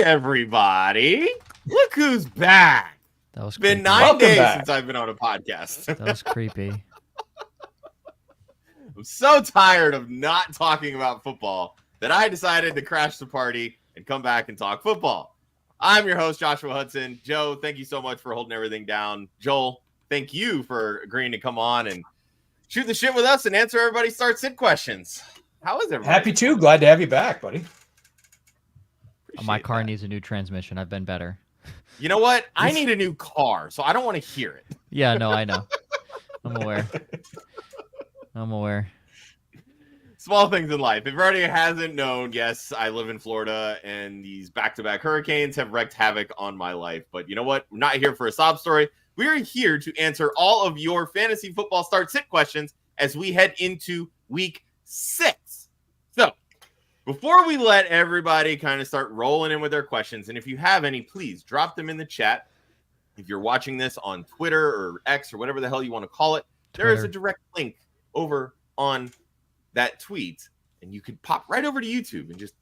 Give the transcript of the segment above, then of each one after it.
everybody. Look who's back. That was It's been creepy. 9 days since I've been on a podcast. That was creepy. I'm so tired of not talking about football that I decided to crash the party and come back and talk football. I'm your host, Joshua Hudson. Joe, thank you so much for holding everything down. Joel, thank you for agreeing to come on and shoot the shit with us and answer everybody's start-sit questions. How is everybody? Happy to. Glad to have you back, buddy. My car needs a new transmission. I've been better. You know what? I need a new car, so I don't want to hear it. Yeah, no, I know. I'm aware. Small things in life. If everybody hasn't known, yes, I live in Florida, and these back-to-back hurricanes have wreaked havoc on my life. But you know what? We're not here for a sob story. We are here to answer all of your fantasy football start-sit questions as we head into week 6. So, before we let everybody kind of start rolling in with their questions, and if you have any, please drop them in the chat. If you're watching this on Twitter or X or whatever the hell you want to call it, there is a direct link over on that tweet, and you could pop right over to YouTube and just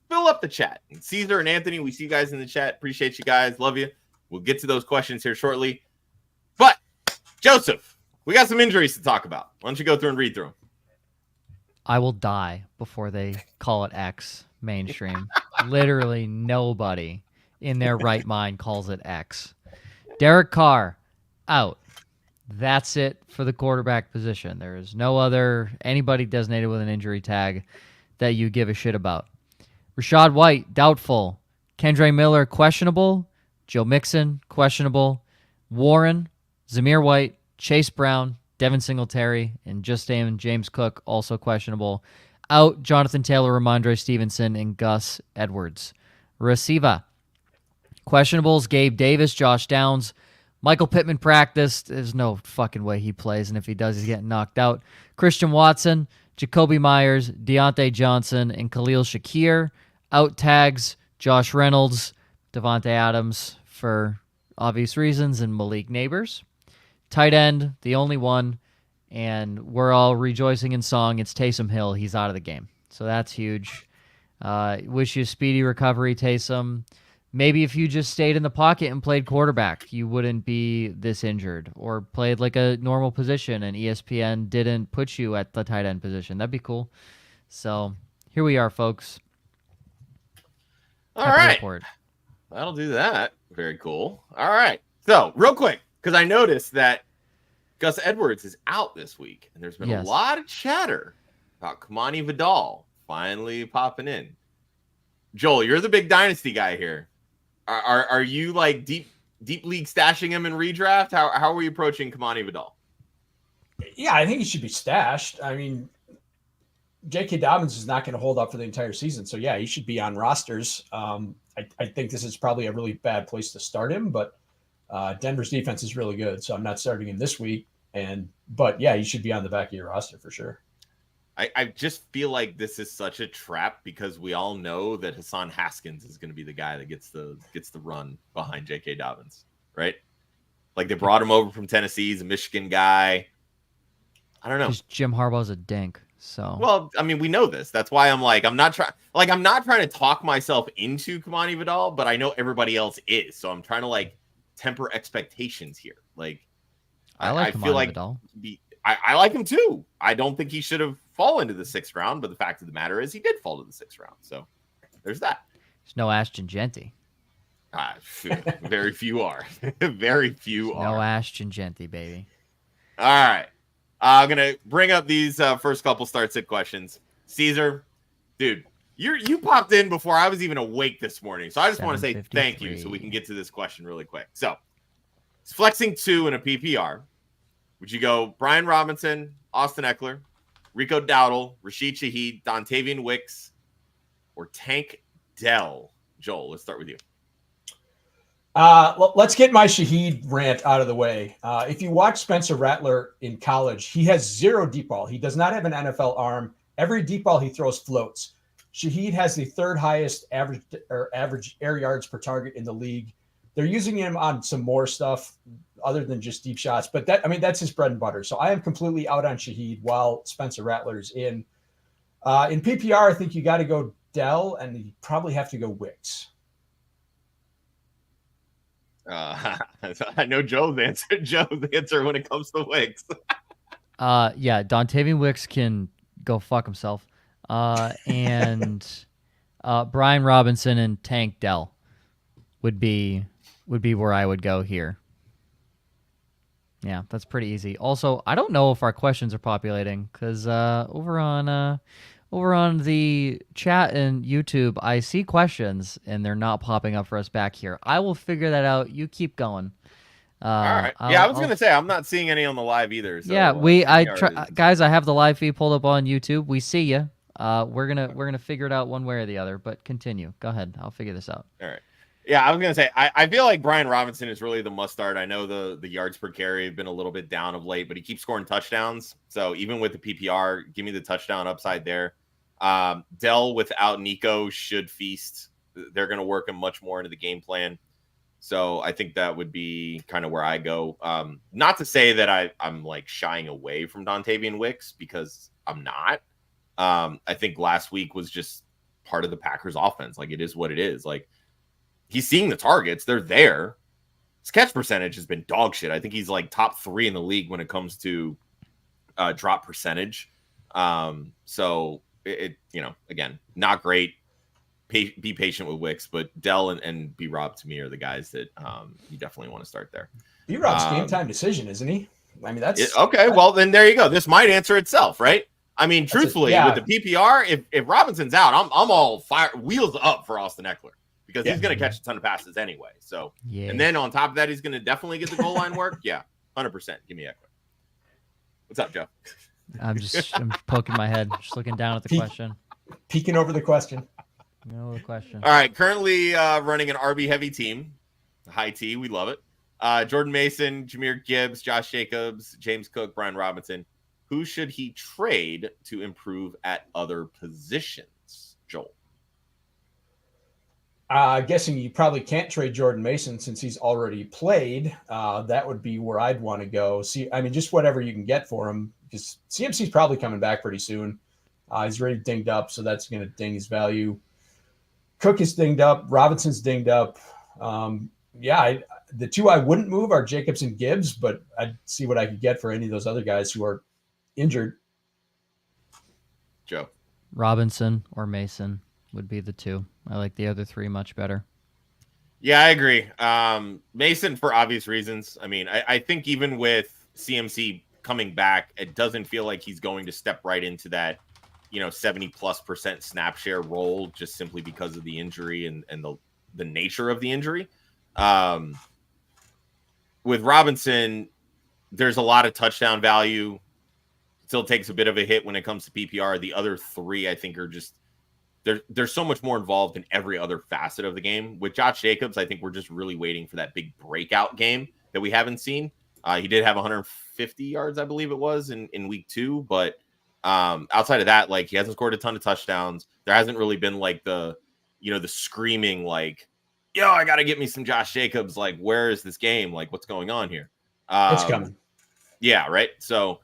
fill up the chat. And Caesar and Anthony, we see you guys in the chat. Appreciate you guys. Love you. We'll get to those questions here shortly. But, Joseph, we got some injuries to talk about. Why don't you go through and read through them? I will die before they call it X mainstream. Literally nobody in their right mind calls it X. Derek Carr, out. That's it for the quarterback position. There is no other anybody designated with an injury tag that you give a shit about. Rashad White, doubtful. Kendre Miller, questionable. Joe Mixon, questionable. Warren, Zamir White, Chase Brown, Devin Singletary, and James Cook, also questionable. Out, Jonathan Taylor, Ramondre Stevenson, and Gus Edwards. Receiver, questionables, Gabe Davis, Josh Downs. Michael Pittman practiced. There's no fucking way he plays, and if he does, he's getting knocked out. Christian Watson, Jacoby Myers, Deontay Johnson, and Khalil Shakir. Out tags, Josh Reynolds, Devontae Adams for obvious reasons, and Malik Neighbors. Tight end, the only one, and we're all rejoicing in song. It's Taysom Hill. He's out of the game, so that's huge. Wish you a speedy recovery, Taysom. Maybe if you just stayed in the pocket and played quarterback, you wouldn't be this injured, or played like a normal position and ESPN didn't put you at the tight end position. That'd be cool. So here we are, folks. All right. That'll do that. Very cool. All right. So real quick, because I noticed that Gus Edwards is out this week, and there's been a lot of chatter about Kamani Vidal finally popping in. Joel, you're the big dynasty guy here. Are you like deep league stashing him in redraft? How are we approaching Kamani Vidal? Yeah, I think he should be stashed. I mean, J.K. Dobbins is not going to hold up for the entire season. So, yeah, he should be on rosters. I think this is probably a really bad place to start him, but Denver's defense is really good. So I'm not starting him this week. But, yeah, he should be on the back of your roster for sure. I just feel like this is such a trap because we all know that Hassan Haskins is going to be the guy that gets the run behind J.K. Dobbins, right? Like they brought him over from Tennessee. He's a Michigan guy. I don't know. Jim Harbaugh's a dink. So well, I mean, we know this. That's why I'm not trying to talk myself into Kamani Vidal, but I know everybody else is. So I'm trying to like temper expectations here. Like I feel like Vidal. I like him too. I don't think he should have fallen to the 6th round, but the fact of the matter is he did fall to the 6th round. So there's that. There's no Ashton Genty. Very few are. Very few are. No Ashton Genty, baby. All right. I'm going to bring up these first couple start-sit questions. Caesar, dude, you popped in before I was even awake this morning. So I just want to say thank you so we can get to this question really quick. So it's flexing 2 in a PPR. Would you go Brian Robinson, Austin Eckler, Rico Dowdle, Rashid Shaheed, Dontavian Wicks, or Tank Dell? Joel, let's start with you. Let's get my Shaheed rant out of the way. If you watch Spencer Rattler in college, he has 0 deep ball. He does not have an NFL arm. Every deep ball he throws floats. Shaheed has the 3rd highest average air yards per target in the league. They're using him on some more stuff other than just deep shots, but that's his bread and butter. So I am completely out on Shaheed while Spencer Rattler's in. In PPR, I think you got to go Dell, and you probably have to go Wicks. I know Joe's answer. Joe's answer when it comes to Wicks. Yeah, Dontavian Wicks can go fuck himself. And Brian Robinson and Tank Dell would be where I would go here. Yeah, that's pretty easy. Also, I don't know if our questions are populating because over on the chat and YouTube, I see questions and they're not popping up for us back here. I will figure that out. You keep going. All right. Yeah, I was gonna say I'm not seeing any on the live either. So, yeah, guys, I have the live feed pulled up on YouTube. We see you. We're gonna figure it out one way or the other. But continue. Go ahead. I'll figure this out. All right. Yeah, I was gonna say I feel like Brian Robinson is really the must start. I know the yards per carry have been a little bit down of late, but he keeps scoring touchdowns. So even with the PPR, give me the touchdown upside there. Dell without Nico should feast. They're gonna work him much more into the game plan. So I think that would be kind of where I go. Not to say that I'm like shying away from Dontavian Wicks because I'm not. I think last week was just part of the Packers offense. Like it is what it is. Like he's seeing the targets. They're there. His catch percentage has been dog shit. I think he's like top 3 in the league when it comes to drop percentage. So it again, not great. Be patient with Wicks, but Dell and B Rob to me are the guys that you definitely want to start there. B Rob's game time decision, isn't he? I mean, that's okay. Well, then there you go. This might answer itself, right? I mean, truthfully, with the PPR, if Robinson's out, I'm all wheels up for Austin Eckler because he's going to catch a ton of passes anyway. So, and then on top of that, he's going to definitely get the goal line work. Yeah, 100%. Give me Eckler. What's up, Joe? I'm poking my head, just looking down at the question, peeking over the question. No question. All right, currently running an RB heavy team, high T, we love it. Jordan Mason, Jahmyr Gibbs, Josh Jacobs, James Cook, Brian Robinson. Who should he trade to improve at other positions, Joel? Guessing you probably can't trade Jordan Mason since he's already played. That would be where I'd want to go. See, I mean, just whatever you can get for him. Because CMC's probably coming back pretty soon. He's already dinged up, so that's going to ding his value. Cook is dinged up. Robinson's dinged up. The two I wouldn't move are Jacobs and Gibbs, but I'd see what I could get for any of those other guys who are injured. Joe. Robinson or Mason would be the two. I like the other three much better. Yeah, I agree. Mason for obvious reasons. I mean, I think even with CMC coming back, it doesn't feel like he's going to step right into that 70+% snap share role just simply because of the injury and the nature of the injury. With Robinson, there's a lot of touchdown value. Still takes a bit of a hit when it comes to PPR. The other three, I think, are just they're so much more involved in every other facet of the game. With Josh Jacobs, I think we're just really waiting for that big breakout game that we haven't seen. He did have 150 yards, I believe it was, in week 2, but outside of that, like he hasn't scored a ton of touchdowns. There hasn't really been like the screaming like, yo, I got to get me some Josh Jacobs. Like, where is this game? Like, what's going on here? It's coming. Yeah. Right. So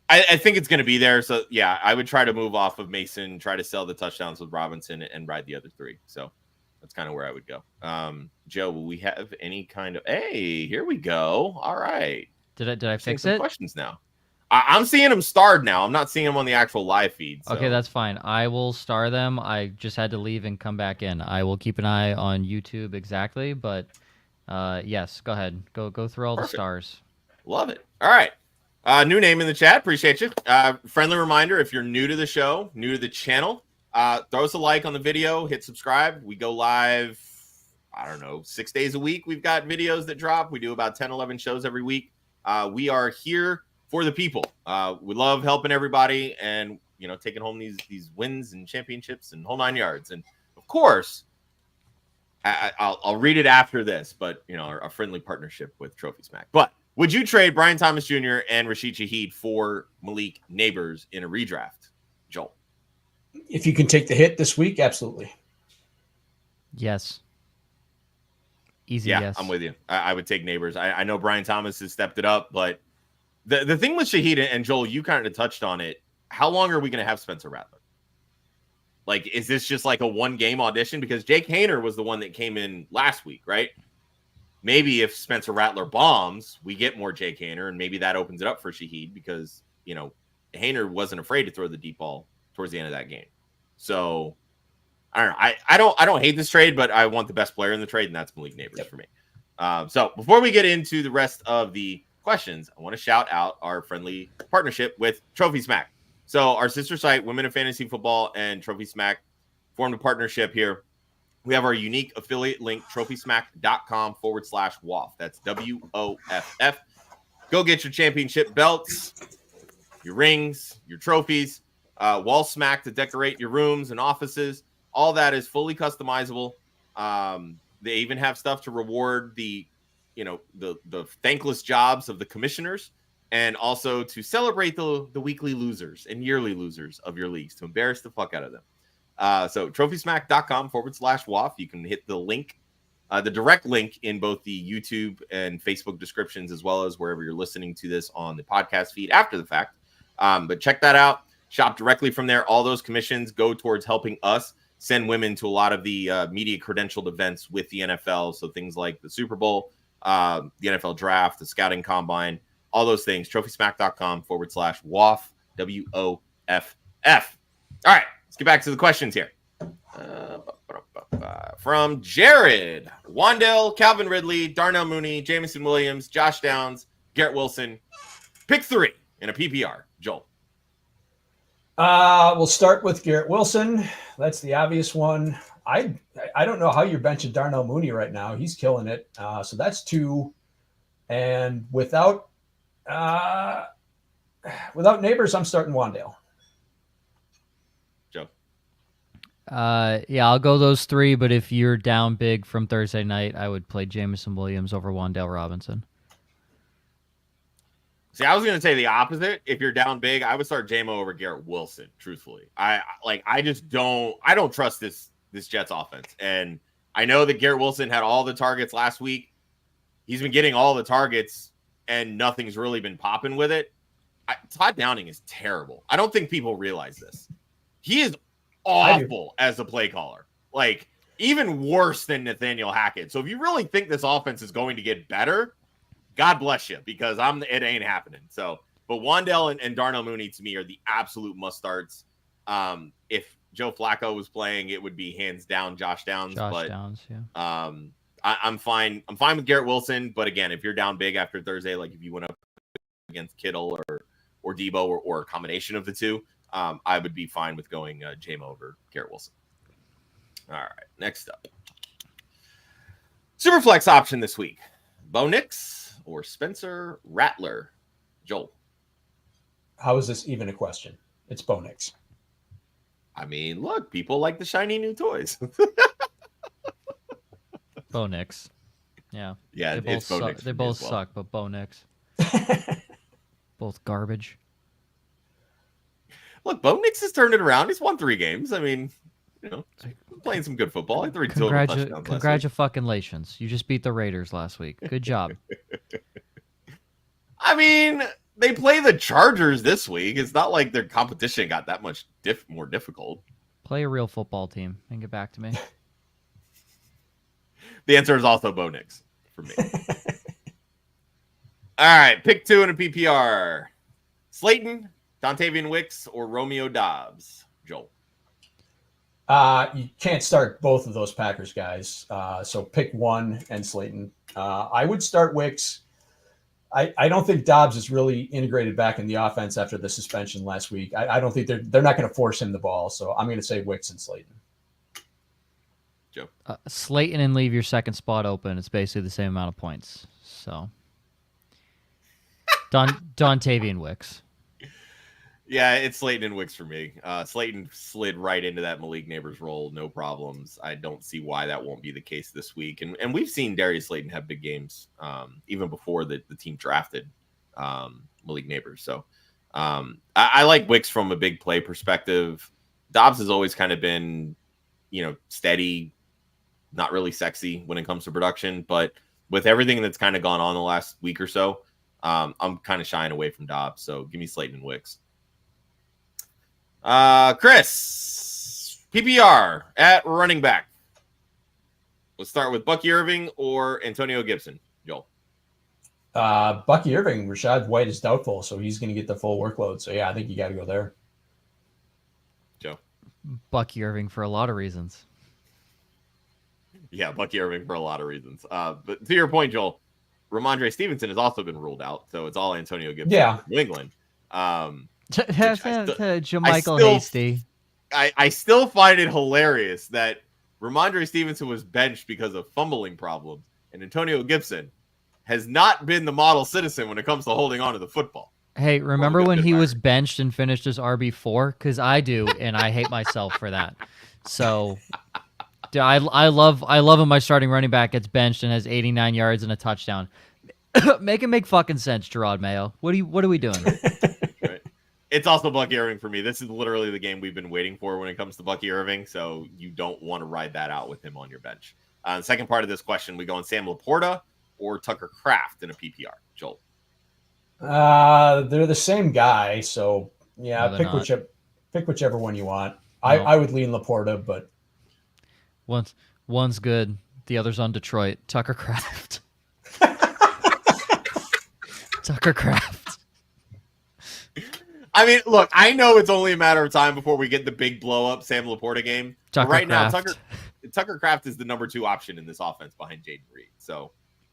I think it's going to be there. So yeah, I would try to move off of Mason, try to sell the touchdowns with Robinson and ride the other three. So that's kind of where I would go. Joe, will we have any kind of, hey, here we go. All right. Did I fix it? Questions now. I'm seeing them starred now. I'm not seeing them on the actual live feed. So. Okay, that's fine. I will star them. I just had to leave and come back in. I will keep an eye on YouTube exactly, but yes, go ahead. Go through all Perfect. The stars. Love it. All right. New name in the chat. Appreciate you. Friendly reminder, if you're new to the show, new to the channel, throw us a like on the video, hit subscribe. We go live, 6 days a week. We've got videos that drop. We do about 10, 11 shows every week. We are here for the people. We love helping everybody and, taking home these wins and championships and whole 9 yards. And of course, I'll read it after this, but our friendly partnership with Trophy Smack. But would you trade Brian Thomas Jr. and Rashid Shaheed for Malik Neighbors in a redraft, Joel? If you can take the hit this week, absolutely. Yes. Easy. Yeah, yes. I'm with you. I would take Neighbors. I know Brian Thomas has stepped it up, but the thing with Shaheed and Joel, you kind of touched on it. How long are we going to have Spencer Rattler? Like, is this just like a one-game audition? Because Jake Haener was the one that came in last week, right? maybe if Spencer Rattler bombs, we get more Jake Haener, and maybe that opens it up for Shaheed because, Haener wasn't afraid to throw the deep ball towards the end of that game. So I don't know. I don't hate this trade, but I want the best player in the trade, and that's Malik Neighbors for me. So before we get into the rest of the questions, I want to shout out our friendly partnership with Trophy Smack. So our sister site, Women in Fantasy Football and Trophy Smack, formed a partnership here. We have our unique affiliate link, trophysmack.com/WOFF. That's WOFF. Go get your championship belts, your rings, your trophies, wall smack to decorate your rooms and offices. All that is fully customizable. They even have stuff to reward the thankless jobs of the commissioners, and also to celebrate the weekly losers and yearly losers of your leagues, to embarrass the fuck out of them. So trophysmack.com/WOFF. You can hit the link, the direct link in both the YouTube and Facebook descriptions, as well as wherever you're listening to this on the podcast feed after the fact. But check that out. Shop directly from there. All those commissions go towards helping us send women to a lot of the media credentialed events with the NFL. So things like the Super Bowl, the NFL draft, the scouting combine, all those things. trophysmack.com/WOFF, WOFF. All right, let's get back to the questions here. From Jared, Wandale, Calvin Ridley, Darnell Mooney, Jameson Williams, Josh Downs, Garrett Wilson. Pick 3 in a PPR. Joel. We'll start with Garrett Wilson. That's the obvious one. I don't know how you're benching Darnell Mooney right now. He's killing it. So that's 2. And without Neighbors, I'm starting Wandale. Joe. Yeah, I'll go those 3. But if you're down big from Thursday night, I would play Jameson Williams over Wandale Robinson. See, I was going to say the opposite. If you're down big, I would start JMO over Garrett Wilson, truthfully. I don't trust this Jets offense. And I know that Garrett Wilson had all the targets last week. He's been getting all the targets, and nothing's really been popping with it. Todd Downing is terrible. I don't think people realize this. He is awful as a play caller. Like, even worse than Nathaniel Hackett. So if you really think this offense is going to get better, God bless you, because it ain't happening. So, but Wandale and Darnell Mooney to me are the absolute must starts. If Joe Flacco was playing, it would be hands down Josh Downs. Downs, yeah. I'm fine. I'm fine with Garrett Wilson, but again, if you're down big after Thursday, like if you went up against Kittle or Debo or a combination of the two, I would be fine with going JMO over Garrett Wilson. All right, next up, Superflex option this week: Bo Nix or Spencer Rattler? Joel. How is this even a question? It's Bo Nix. I mean, look, people like the shiny new toys. Bo Nix. Yeah. Yeah, they both suck. They both suck, but Bo Nix. Both garbage. Look, Bo Nix has turned it around. He's won 3 games. I mean, playing some good football. Like Congratulations. You just beat the Raiders last week. Good job. I mean, they play the Chargers this week. It's not like their competition got that much more difficult. Play a real football team and get back to me. The answer is also Bo Nix for me. All right, pick 2 in a PPR. Slayton, Dontavian Wicks, or Romeo Doubs? Joel. You can't start both of those Packers guys. So pick one and Slayton. I would start Wicks. I don't think Dobbs is really integrated back in the offense after the suspension last week. I don't think they're not going to force him the ball. So I'm going to say Wicks and Slayton. Joe. Slayton and leave your second spot open. It's basically the same amount of points. So Dontavian Wicks. Yeah, it's Slayton and Wicks for me. Slayton slid right into that Malik Neighbors role, no problems. I don't see why that won't be the case this week. And we've seen Darius Slayton have big games even before the team drafted Malik Neighbors. So I like Wicks from a big play perspective. Dobbs has always kind of been, steady, not really sexy when it comes to production. But with everything that's kind of gone on the last week or so, I'm kind of shying away from Dobbs. So give me Slayton and Wicks. Chris, PPR at running back. Let's start with Bucky Irving or Antonio Gibson, Joel. Bucky Irving, Rashad White is doubtful, so he's going to get the full workload. So yeah, I think you got to go there. Joe. Bucky Irving for a lot of reasons. Yeah, Bucky Irving for a lot of reasons. But to your point, Joel, Ramondre Stevenson has also been ruled out, so it's all Antonio Gibson from New England. Jamichael Hasty. I still find it hilarious that Ramondre Stevenson was benched because of fumbling problems, and Antonio Gibson has not been the model citizen when it comes to holding on to the football. Hey, remember when he was benched and finished as RB4? Because I do, and I hate myself for that. So I love when my starting running back gets benched and has 89 yards and a touchdown. Make it make fucking sense, Gerard Mayo. What are we doing? Right. It's also Bucky Irving for me. This is literally the game we've been waiting for when it comes to Bucky Irving, so you don't want to ride that out with him on your bench. The second part of this question, we go on Sam Laporta or Tucker Kraft in a PPR, Joel. They're the same guy, so yeah, No, pick whichever one you want. No. I would lean Laporta, but one's good, the other's on Detroit. Tucker Kraft. Tucker Kraft. I mean, look, I know it's only a matter of time before we get the big blow up Sam Laporta game. Right now, Tucker Kraft is the number 2 option in this offense behind Jaden Reed. So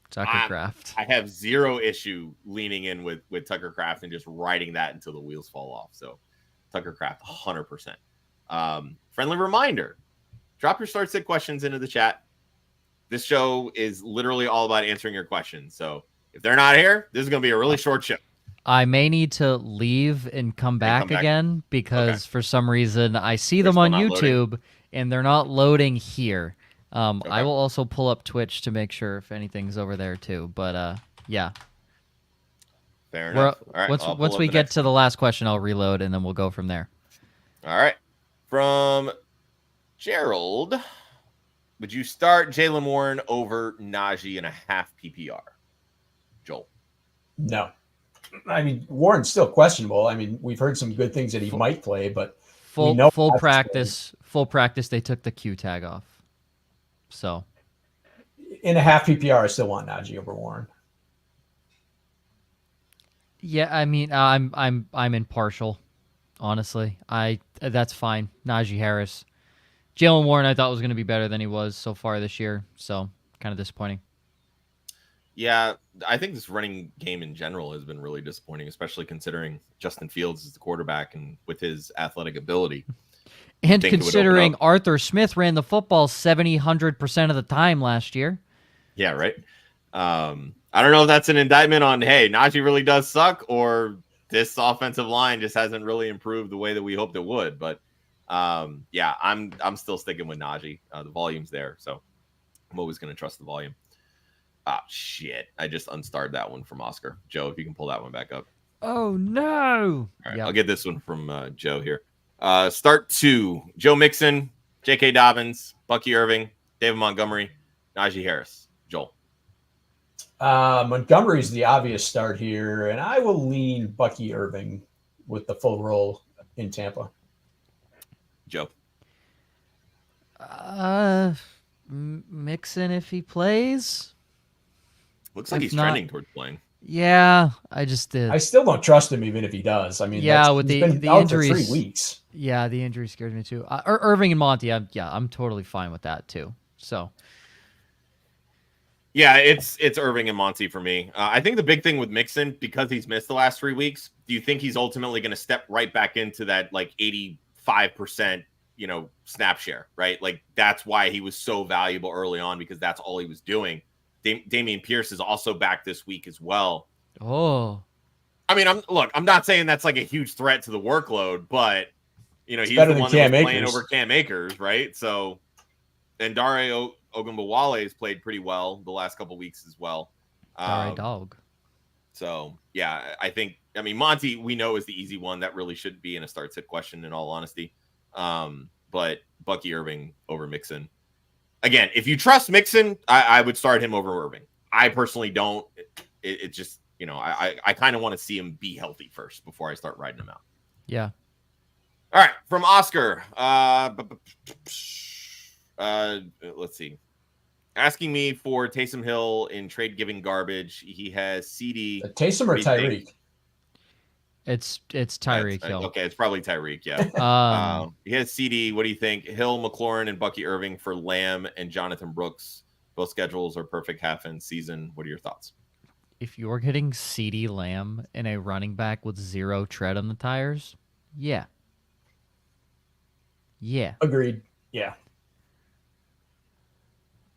Tucker Kraft. I have zero issue leaning in with Tucker Kraft and just riding that until the wheels fall off. So Tucker Kraft, 100%. Friendly reminder, drop your start sit questions into the chat. This show is literally all about answering your questions. So if they're not here, this is going to be a really short show. I may need to leave and come back again because for some reason I see them on YouTube and they're not loading here. I will also pull up Twitch to make sure if anything's over there too. But yeah. Fair enough. All right, once we get to the last question, I'll reload and then we'll go from there. All right. From Gerald, would you start Jaylen Warren over Najee in a half PPR? Joel. No. I mean, Warren's still questionable. I mean, we've heard some good things that he might play, but full practice. They took the Q tag off. So, in a half PPR, I still want Najee over Warren. Yeah, I mean, I'm impartial. Honestly, that's fine. Najee Harris, Jaylen Warren, I thought was going to be better than he was so far this year. So, kind of disappointing. Yeah, I think this running game in general has been really disappointing, especially considering Justin Fields is the quarterback and with his athletic ability. And considering Arthur Smith ran the football 100% of the time last year. Yeah, right. I don't know if that's an indictment on, hey, Najee really does suck, or this offensive line just hasn't really improved the way that we hoped it would. But yeah, I'm still sticking with Najee. The volume's there, so I'm always going to trust the volume. Ah, shit. I just unstarred that one from Oscar. Joe, if you can pull that one back up. Oh, no. All right, I'll get this one from Joe here. Start 2. Joe Mixon, J.K. Dobbins, Bucky Irving, David Montgomery, Najee Harris. Joel. Montgomery's the obvious start here, and I will lean Bucky Irving with the full role in Tampa. Joe. Mixon if he plays. Looks like he's trending towards playing. Yeah, I just did. I still don't trust him even if he does. I mean, yeah, with the injuries, for 3 weeks. Yeah, the injury scares me too. Irving and Monty, I'm totally fine with that too. So, yeah, it's Irving and Monty for me. I think the big thing with Mixon, because he's missed the last 3 weeks, do you think he's ultimately going to step right back into that like 85%, snap share, right? Like that's why he was so valuable early on, because that's all he was doing. Dameon Pierce is also back this week as well. Oh, I mean, I'm not saying that's like a huge threat to the workload, but he's the one that was playing over Cam Akers, right? So, and Dare Ogunbowale has played pretty well the last couple weeks as well. Dog. So yeah, I mean, Monty, we know is the easy one that really shouldn't be in a start sit question in all honesty. But Bucky Irving over Mixon. Again, if you trust Mixon, I would start him over Irving. I personally don't. It just, I kind of want to see him be healthy first before I start riding him out. Yeah. All right. From Oscar. Let's see. Asking me for Taysom Hill in trade giving garbage. He has CD. Taysom or Tyreek? It's Tyreek Hill. Okay, it's probably Tyreek. Yeah. He has CD. What do you think? Hill, McLaurin, and Bucky Irving for Lamb and Jonathan Brooks. Both schedules are perfect half-end season. What are your thoughts? If you're getting CD Lamb and a running back with 0 tread on the tires, yeah. Agreed. Yeah.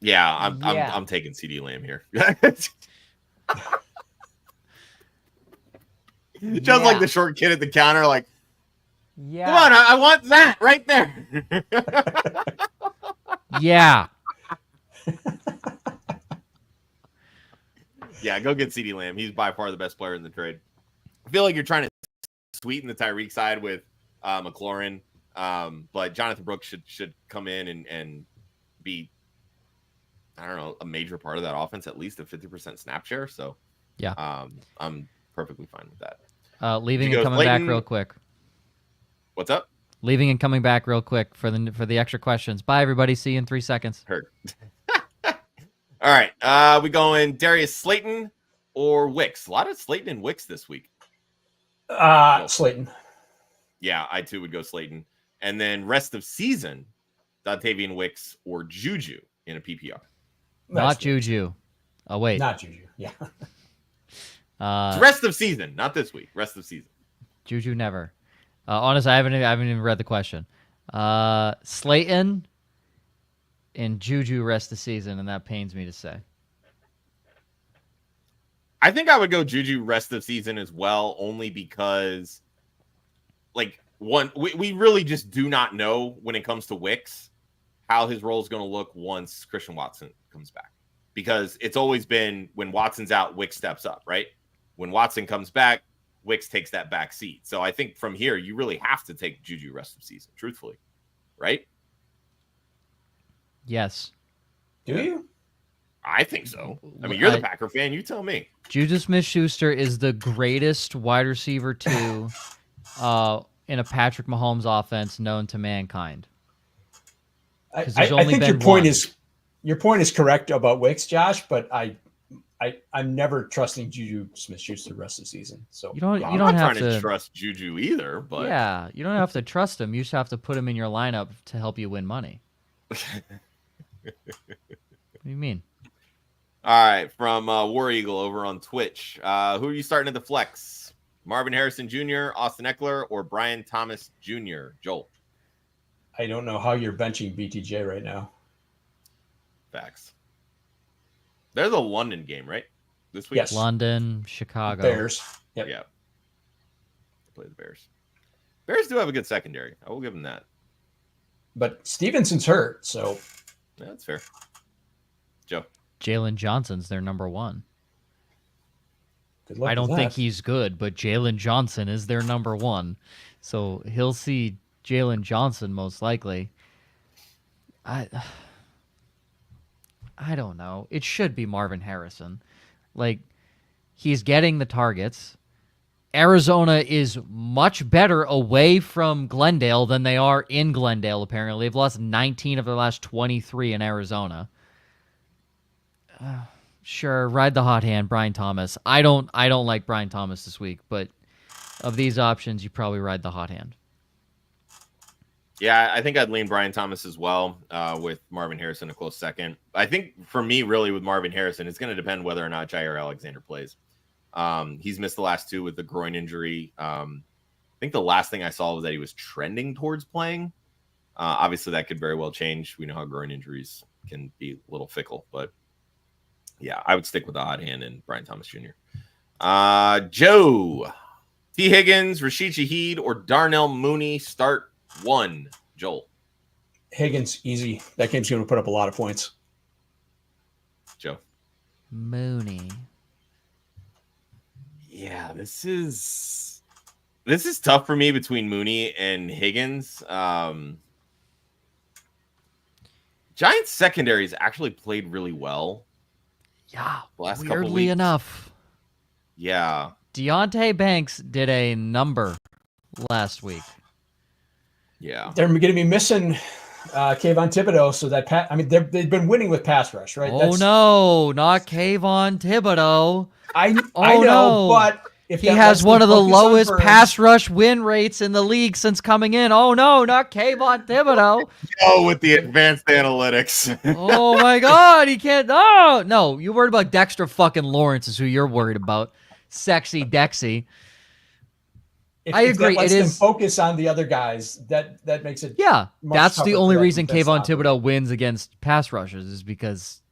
Yeah, I'm taking CD Lamb here. Just like the short kid at the counter, like, yeah. Come on, I want that right there. Yeah. Yeah, go get CD Lamb. He's by far the best player in the trade. I feel like you're trying to sweeten the Tyreek side with McLaurin, but Jonathan Brooks should come in and be, I don't know, a major part of that offense, at least a 50% snap share. So yeah, I'm perfectly fine with that. Leaving and coming back real quick. What's up? Leaving and coming back real quick for the extra questions. Bye, everybody. See you in 3 seconds. Heard. All right. We going Darius Slayton or Wicks? A lot of Slayton and Wicks this week. Slayton. Yeah, I too would go Slayton. And then rest of season, Dontavian Wicks or Juju in a PPR. Not Juju. Oh, wait. Not Juju. Yeah. It's rest of season, not this week. Rest of season. Juju never. Honestly, I haven't even read the question. Slayton and Juju rest of season, and that pains me to say. I think I would go Juju rest of season as well, only because, like, we really just do not know when it comes to Wicks how his role is going to look once Christian Watson comes back. Because it's always been when Watson's out, Wicks steps up, right? When Watson comes back, Wicks takes that back seat. So I think from here, you really have to take Juju rest of season, truthfully, right? Yes. Do you? I think so. I mean, you're the Packer fan. You tell me. Juju Smith-Schuster is the greatest wide receiver in a Patrick Mahomes offense known to mankind. I think your point is correct about Wicks, Josh, but I'm never trusting Juju Smith-Schuster the rest of the season. So you don't I'm not have trying to trust Juju either. But yeah, you don't have to trust him. You just have to put him in your lineup to help you win money. What do you mean? All right, from War Eagle over on Twitch. Who are you starting at the flex? Marvin Harrison Jr., Austin Eckler, or Brian Thomas Jr.? Joel. I don't know how you're benching BTJ right now. Facts. There's a London game, right? This week? Yes. London, Chicago. Bears. Yep. Yeah. Play the Bears. Bears do have a good secondary. I will give them that. But Stevenson's hurt, so. Yeah, that's fair. Joe. Jalen Johnson's their number one. Good luck I don't with think that. he's good, but Jalen Johnson is their number one. So he'll see Jalen Johnson most likely. I don't know. It should be Marvin Harrison. Like, he's getting the targets. Arizona is much better away from Glendale than they are in Glendale, apparently. They've lost 19 of their last 23 in Arizona. Sure, ride the hot hand, Brian Thomas. I don't like Brian Thomas this week, but of these options, you probably ride the hot hand. Yeah, I think I'd lean Brian Thomas as well, with Marvin Harrison a close second. I think for me, really, with Marvin Harrison, it's going to depend whether or not Jair Alexander plays. He's missed the last two with the groin injury. I think the last thing I saw was that he was trending towards playing. Obviously, that could very well change. We know how groin injuries can be a little fickle, but yeah, I would stick with the hot hand and Brian Thomas Jr. Joe, T. Higgins, Rashid Shaheed, or Darnell Mooney start one. Joel. Higgins, easy. That game's going to put up a lot of points. Joe. Mooney. Yeah, this is tough for me between Mooney and Higgins. Giants secondaries actually played really well. Yeah, the last couple weirdly weeks. enough. Yeah. Deontay Banks did a number last week. Yeah. They're going to be missing Kayvon Thibodeau. So that they've been winning with pass rush, right? Oh no, not Kayvon Thibodeau. I Oh know, no. but if He that has lets one them of the focus on lowest Burns- pass rush win rates in the league since coming in. Oh no, not Kayvon Thibodeau. Oh, with the advanced analytics. Oh my God, he can't. Oh no, you're worried about Dexter fucking Lawrence is who you're worried about. Sexy Dexy. I if agree. that lets It them is. focus on the other guys, that makes it Yeah, much that's tougher the for only that reason defense to Kayvon operate. Thibodeau wins against pass rushers is because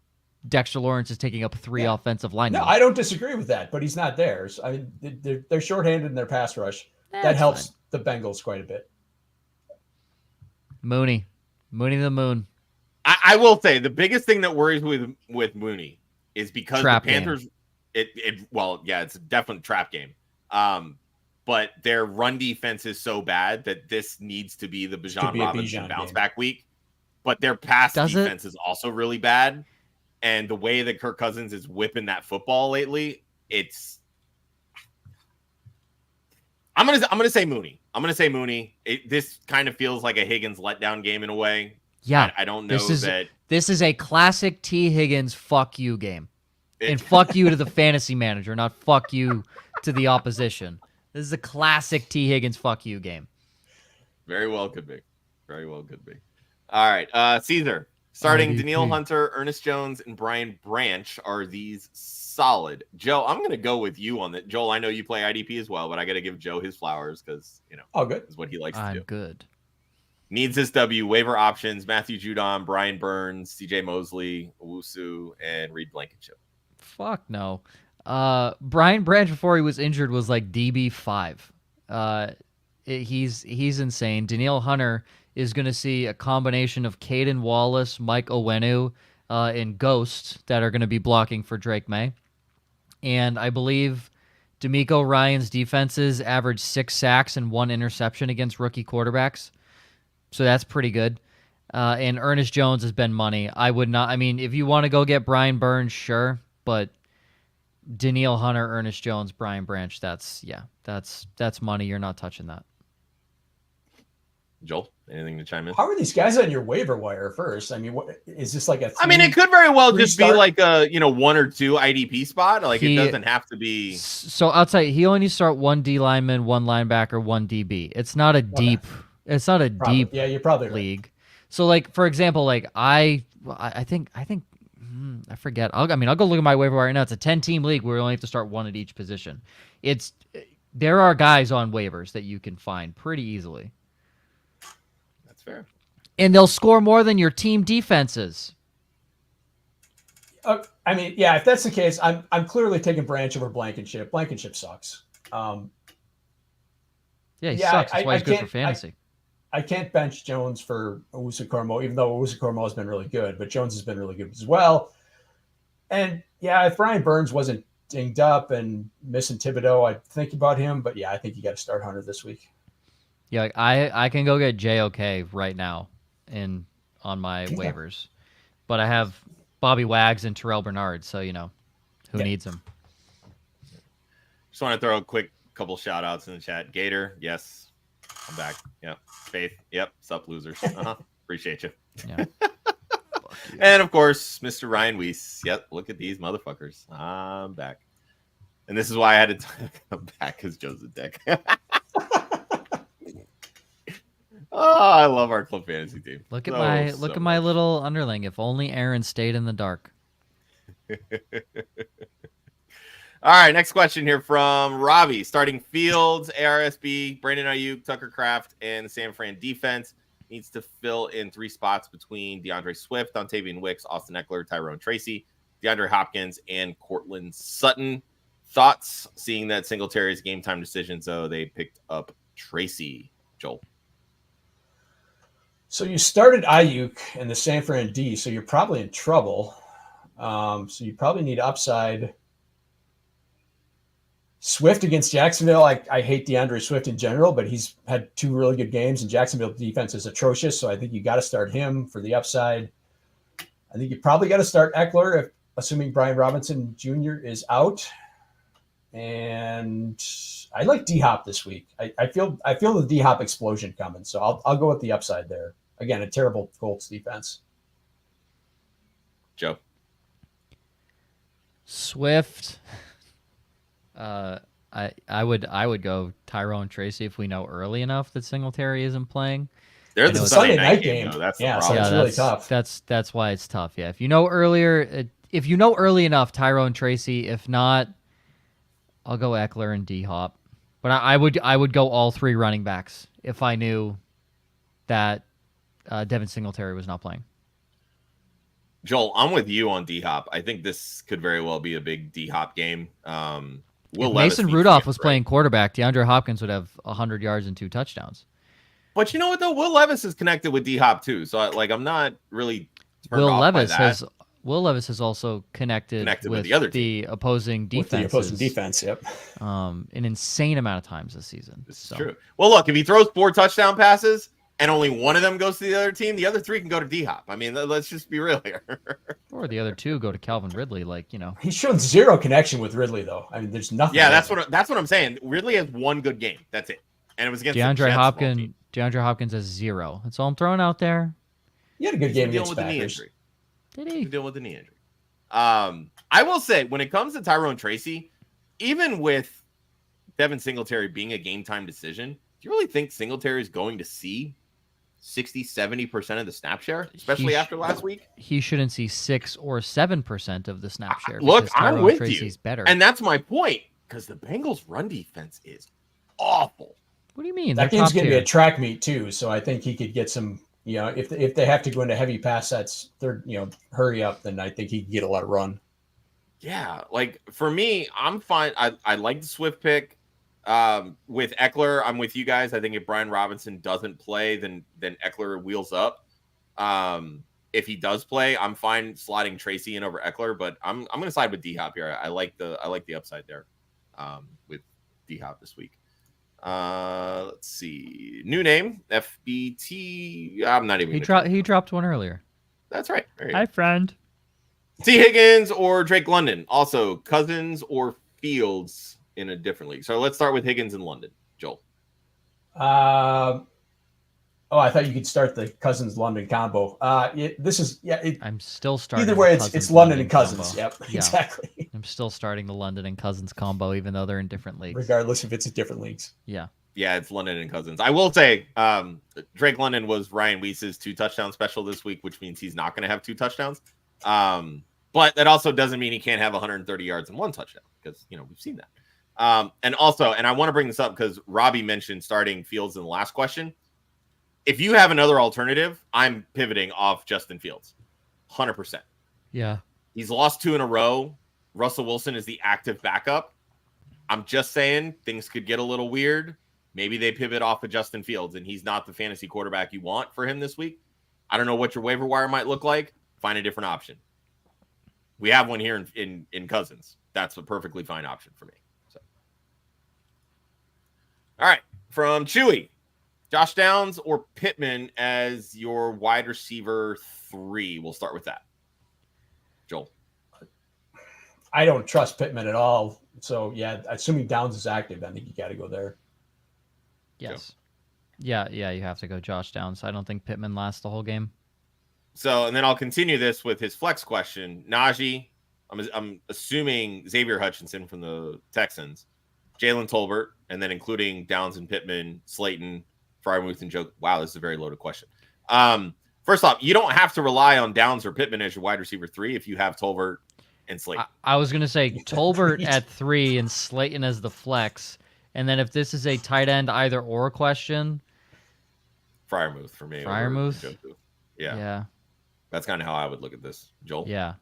Dexter Lawrence is taking up 3 offensive linemen. No, I don't disagree with that, but he's not theirs. I mean, they're shorthanded in their pass rush. That That's helps the Bengals quite a bit. Mooney the moon. I will say the biggest thing that worries with Mooney is because Trap the Panthers, it's definitely a trap game. But their run defense is so bad that this needs to be the Bijan Robinson bounce back week. But their pass defense is also really bad. And the way that Kirk Cousins is whipping that football lately, I'm gonna say Mooney. This kind of feels like a Higgins letdown game in a way. Yeah, I don't know this is a classic T. Higgins fuck you game, and fuck you to the fantasy manager, not fuck you to the opposition. This is a classic T. Higgins fuck you game. Very well could be. All right, Caesar. Starting Danielle Hunter, Ernest Jones, and Brian Branch are these solid. Joe, I'm going to go with you on that. Joel, I know you play IDP as well, but I got to give Joe his flowers because, good. Is what he likes to do. Good. Needs this W, waiver options, Matthew Judon, Brian Burns, CJ Mosley, Owusu, and Reed Blankenship. Fuck no. Brian Branch, before he was injured, was like DB5. He's insane. Danielle Hunter is going to see a combination of Caden Wallace, Mike Owenu, and Ghost that are going to be blocking for Drake May. And I believe D'Amico Ryan's defenses average 6 sacks and 1 interception against rookie quarterbacks. So that's pretty good. And Ernest Jones has been money. I would not. I mean, if you want to go get Brian Burns, sure. But Danielle Hunter, Ernest Jones, Brian Branch, that's money. You're not touching that. Joel, anything to chime in? How are these guys on your waiver wire first? I mean, what is this like a? It could very well just be like a 1 or 2 IDP spot. Like it doesn't have to be. So I'll tell you, he only needs to start 1 D lineman, 1 linebacker, 1 DB. It's not a deep. It's not a deep. Yeah, you're probably league. Right. So like for example, like I think I forget. I'll go look at my waiver wire right now. It's a 10-team league where you only have to start 1 at each position. There are guys on waivers that you can find pretty easily. That's fair. And they'll score more than your team defenses. If that's the case, I'm clearly taking Branch over Blankenship. Blankenship sucks. He sucks. That's why he's good for fantasy. I can't bench Jones for Owusu-Koramoah, even though Owusu-Koramoah has been really good, but Jones has been really good as well. And if Brian Burns wasn't dinged up and missing Thibodeau, I'd think about him. But I think you got to start Hunter this week. Yeah, I can go get JOK right now on my waivers, but I have Bobby Wags and Terrell Bernard, so who needs them? Just want to throw a quick couple shout outs in the chat. Gator, yes, I'm back. Yep. Faith, yep. Sup, losers. Appreciate you. Yeah. And of course, Mr. Ryan Weiss. Yep. Look at these motherfuckers. I'm back, and this is why I had to come back because Joe's a dick. Oh, I love our club fantasy team. Look at my little underling. If only Aaron stayed in the dark. All right, next question here from Robbie. Starting Fields, ARSB, Brandon Ayuk, Tucker Kraft, and the San Fran defense needs to fill in 3 spots between DeAndre Swift, Dontavian Wicks, Austin Eckler, Tyrone Tracy, DeAndre Hopkins, and Cortland Sutton. Thoughts seeing that Singletary's game time decision, so they picked up Tracy. Joel. So you started Ayuk in the San Fran D, so you're probably in trouble. So you probably need upside. Swift against Jacksonville. I hate DeAndre Swift in general, but he's had 2 really good games, and Jacksonville defense is atrocious. So I think you got to start him for the upside. I think you probably got to start Eckler, assuming Brian Robinson Jr. is out. And I like D-Hop this week. I feel the D-Hop explosion coming, so I'll go with the upside there. again, a terrible Colts defense. Joe. Swift. I would go Tyrone Tracy if we know early enough that Singletary isn't playing. There's It's a a Sunday Sunday night night game, game. though. That's the Yeah, so problem. it's really tough. That's why it's tough. Yeah, if you know early enough, Tyrone Tracy. If not, I'll go Eckler and D Hop. But I would go all 3 running backs if I knew that Devin Singletary was not playing. Joel, I'm with you on D Hop. I think this could very well be a big D Hop game. Will Levis Mason needs to Rudolph get was right. playing quarterback, DeAndre Hopkins would have 100 yards and 2 touchdowns. But you know what though? Will Levis is connected with D Hop too. So I'm not really turned off by that. Will Levis has also connected with the other team. opposing defense. With the opposing defense, yep. An insane amount of times this season. This is true. Well, look, if he throws 4 touchdown passes and only one of them goes to the other team, the other 3 can go to D Hop. I mean, let's just be real here. Or the other 2 go to Calvin Ridley, He's shown zero connection with Ridley, though. I mean, there's nothing. Yeah, that's what I'm saying. Ridley has 1 good game. That's it, and it was against DeAndre Hopkins. DeAndre Hopkins has 0. That's all I'm throwing out there. He had a good game dealing against with the knee Packers. injury. Did he? He's dealing with the knee injury. I will say, when it comes to Tyrone Tracy, even with Devin Singletary being a game time decision, do you really think Singletary is going to see 60-70% of the snap share, especially after last week? He shouldn't see 6 or 7% of the snap share. Look, because I'm Tyrone with Tracy's you. better. And that's my point, because the Bengals' run defense is awful. What do you mean? That They're game's top going to be tier. a track meet too, so I think he could get some. If they have to go into heavy pass sets, they're hurry up. Then I think he could get a lot of run. Yeah, like for me, I'm fine. I like the Swift pick. With Eckler, I'm with you guys. I think if Brian Robinson doesn't play, then Eckler wheels up. If he does play, I'm fine slotting Tracy in over Eckler, but I'm going to side with D Hop here. I like the upside there with D Hop this week. Let's see. New name, FBT. I'm not even. He dropped one earlier. That's right. Hi, friend. T. Higgins or Drake London. Also, Cousins or Fields in a different league. So let's start with Higgins in London. Joel. I thought you could start the Cousins London combo. I'm still starting. Either way, it's London and Cousins. Combo. Yep, Yeah. exactly. I'm still starting the London and Cousins combo, even though they're in different leagues. Regardless if it's in different leagues. Yeah. Yeah, it's London and Cousins. I will say Drake London was Ryan Weiss's 2-touchdown special this week, which means he's not going to have 2 touchdowns. But that also doesn't mean he can't have 130 yards and 1 touchdown because, we've seen that. And I want to bring this up because Robbie mentioned starting Fields in the last question. If you have another alternative, I'm pivoting off Justin Fields. 100%. Yeah. He's lost 2 in a row. Russell Wilson is the active backup. I'm just saying things could get a little weird. Maybe they pivot off of Justin Fields and he's not the fantasy quarterback you want for him this week. I don't know what your waiver wire might look like. Find a different option. We have one here in Cousins. That's a perfectly fine option for me. So, all right. From Chewy, Josh Downs or Pittman as your wide receiver 3. We'll start with that. Joel. I don't trust Pittman at all. So, yeah, assuming Downs is active, I think you got to go there. Yes. Yeah, you have to go Josh Downs. I don't think Pittman lasts the whole game. So, and then I'll continue this with his flex question. Najee, I'm assuming Xavier Hutchinson from the Texans, Jalen Tolbert, and then including Downs and Pittman, Slayton, Freiermuth, and Joe. Wow, this is a very loaded question. First off, you don't have to rely on Downs or Pittman as your wide receiver 3 if you have Tolbert and Slayton. I was going to say Tolbert at 3 and Slayton as the flex. And then if this is a tight end either or question. Freiermuth for me. Freiermuth? Yeah. That's kind of how I would look at this. Joel? Yeah.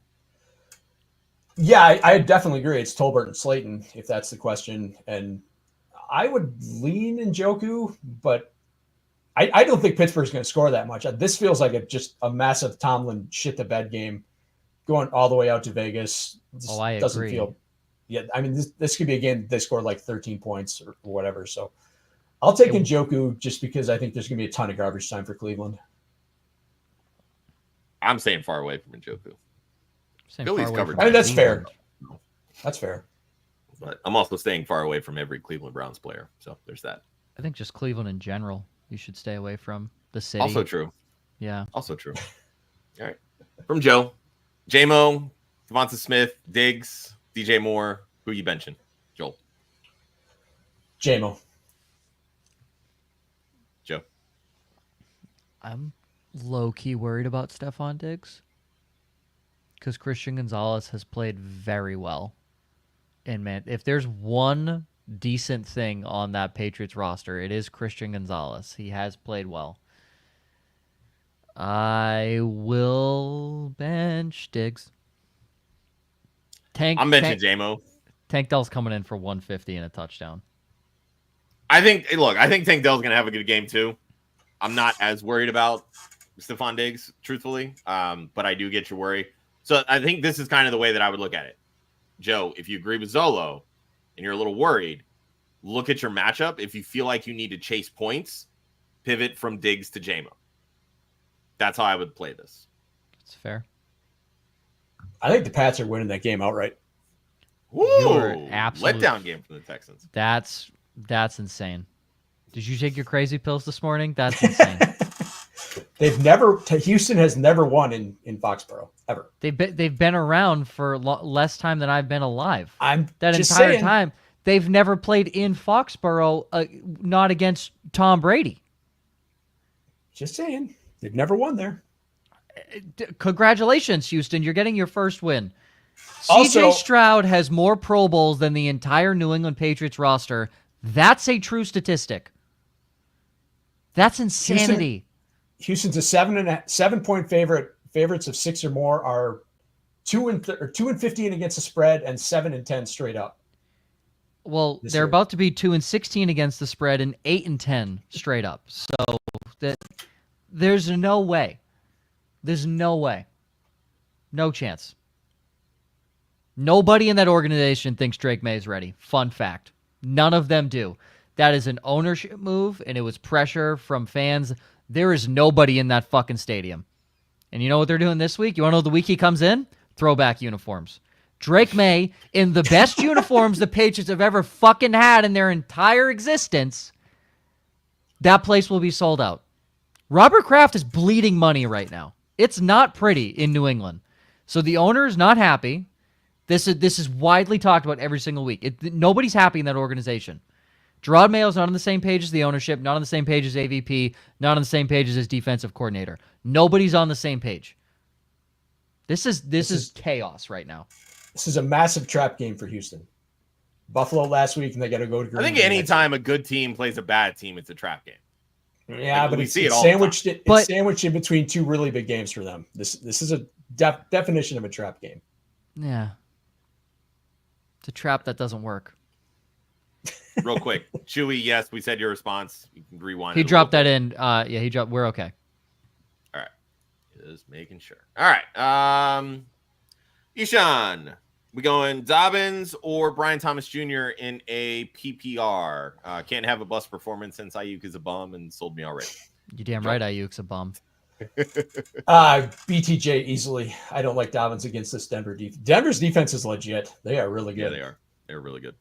Yeah, I definitely agree. It's Tolbert and Slayton, if that's the question. And I would lean in Njoku, but I don't think Pittsburgh's going to score that much. This feels like just a massive Tomlin shit-the-bed game going all the way out to Vegas. I agree. Yeah, I mean, this could be a game they score like 13 points or whatever. So I'll take Njoku just because I think there's going to be a ton of garbage time for Cleveland. I'm staying far away from Njoku. Philly's covered. I mean, that's fair. That's fair. But I'm also staying far away from every Cleveland Browns player. So there's that. I think just Cleveland in general, you should stay away from the city. Also true. Yeah. Also true. All right. From Joe, J-Mo, Devonta Smith, Diggs, DJ Moore. Who you benching? Joel. J-Mo. Joe. I'm low-key worried about Stephon Diggs because Christian Gonzalez has played very well. And, man, if there's one decent thing on that Patriots roster, it is Christian Gonzalez. He has played well. I will bench Diggs. I'm benching J-Mo. Tank Dell's coming in for 150 and a touchdown. I think Tank Dell's going to have a good game too. I'm not as worried about Stephon Diggs, truthfully, but I do get your worry. So I think this is kind of the way that I would look at it. Joe, if you agree with Zollo and you're a little worried, look at your matchup. If you feel like you need to chase points, pivot from Diggs to J-Mo. That's how I would play this. That's fair. I think the Pats are winning that game outright. Ooh, letdown game from the Texans. That's insane. Did you take your crazy pills this morning? That's insane. Houston has never won in Foxborough ever. They've been around for less time than I've been alive. That entire saying. time they've never played in Foxborough, not against Tom Brady. Just saying, they've never won there. Congratulations, Houston! You're getting your first win. Also, CJ Stroud has more Pro Bowls than the entire New England Patriots roster. That's a true statistic. That's insanity. Houston's a 7-point favorite. Favorites of 6 or more are 2-15 against the spread and 7-10 straight up. Well, they're about to be 2-16 against the spread and 8-10 straight up. So there's no way. There's no way. No chance. Nobody in that organization thinks Drake May is ready. Fun fact. None of them do. That is an ownership move, and it was pressure from fans. There is nobody in that fucking stadium. And you know what they're doing this week? You want to know the week he comes in? Throwback uniforms. Drake May, in the best uniforms the Patriots have ever fucking had in their entire existence, that place will be sold out. Robert Kraft is bleeding money right now. It's not pretty in New England. So the owner is not happy. This is widely talked about every single week. Nobody's happy in that organization. Gerard Mayo's not on the same page as the ownership, not on the same page as AVP, not on the same page as his defensive coordinator. Nobody's on the same page. This is chaos right now. This is a massive trap game for Houston. Buffalo last week, and they got to go to Green Bay. I think anytime a good team plays a bad team, it's a trap game. Yeah, but it's sandwiched in between two really big games for them. This is a definition of a trap game. Yeah. It's a trap that doesn't work. Real quick. Chewy, yes, we said your response. You can rewind. He dropped that in. Yeah, he dropped. We're okay. All right. Just making sure. All right. Ishan, we going Dobbins or Brian Thomas Jr. in a PPR? Can't have a bust performance since Ayuk is a bum and sold me already. You damn right Ayuk's a bum. BTJ easily. I don't like Dobbins against this Denver defense. Denver's defense is legit. They are really good. Yeah, they are. They're really good.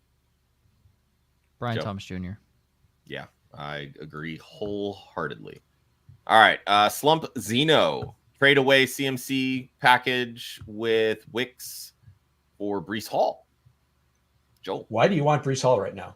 Brian Thomas Jr. Yeah, I agree wholeheartedly. All right. Slump Zeno. Trade away CMC package with Wicks or Breece Hall. Joel. Why do you want Breece Hall right now?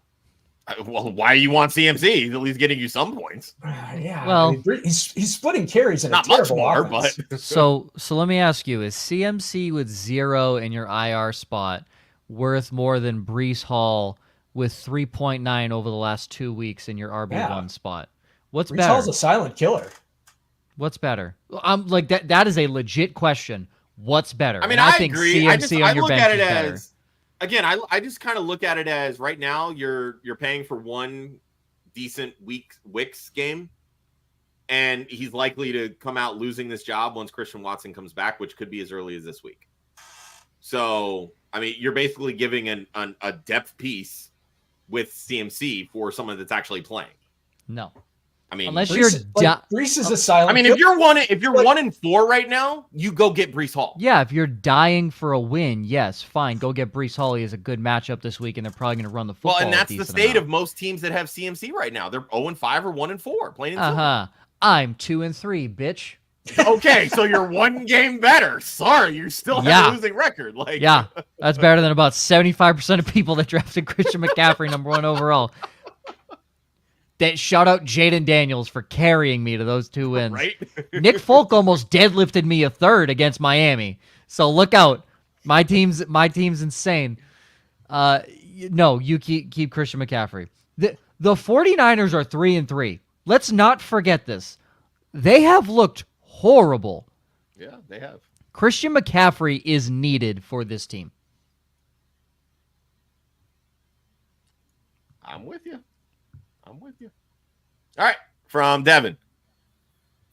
Well, why do you want CMC? He's at least getting you some points. Yeah. Well, I mean, he's splitting carries in not a terrible much more, offense. but so let me ask you: is CMC with 0 in your IR spot worth more than Breece Hall with 3.9 over the last 2 weeks in your RB1 spot? What's Breece better? Hall's a silent killer. What's better? I'm like that is a legit question. What's better? I mean, and I think agree. CMC on your look bench at it is as better. Again, I just kind of look at it as right now you're paying for one decent Wicks game, and he's likely to come out losing this job once Christian Watson comes back, which could be as early as this week. So, I mean, you're basically giving a depth piece with CMC for someone that's actually playing. No. I mean, unless Breece is a silent. I mean, if you're 1-4 right now, you go get Breece Hall. Yeah, if you're dying for a win, yes, fine, go get Breece Hall. He has a good matchup this week, and they're probably going to run the football. Well, and that's the state of most teams that have CMC right now. They're 0-5 or 1-4, plain and simple. I'm 2-3, bitch. Okay, so you're one game better. Sorry, you still have a losing record. Like, yeah, that's better than about 75% of people that drafted Christian McCaffrey #1 overall. Shout out Jaden Daniels for carrying me to those 2 wins. right? Nick Folk almost deadlifted me a third against Miami. So look out. My team's insane. No, you keep Christian McCaffrey. The 49ers are 3-3. Let's not forget this. They have looked horrible. Yeah, they have. Christian McCaffrey is needed for this team. I'm with you. All right, from Devin.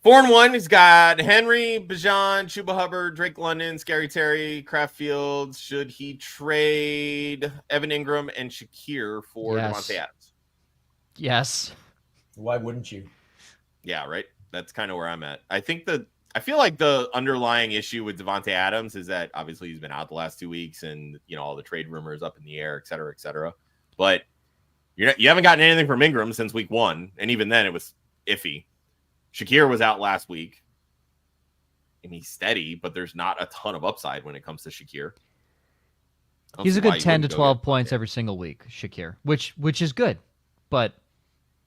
4-1, he's got Henry, Bijan, Chuba Hubbard, Drake London, Scary Terry, Kraft Fields. Should he trade Evan Ingram and Shakir for Devontae Adams? Yes. Why wouldn't you? Yeah, right. That's kind of where I'm at. I feel like the underlying issue with Devontae Adams is that obviously he's been out the last 2 weeks, and all the trade rumors up in the air, et cetera, et cetera. But you haven't gotten anything from Ingram since week 1, and even then it was iffy. Shakir was out last week, and he's steady, but there's not a ton of upside when it comes to Shakir. He's a good 10 to 12 points every single week, Shakir, which is good. But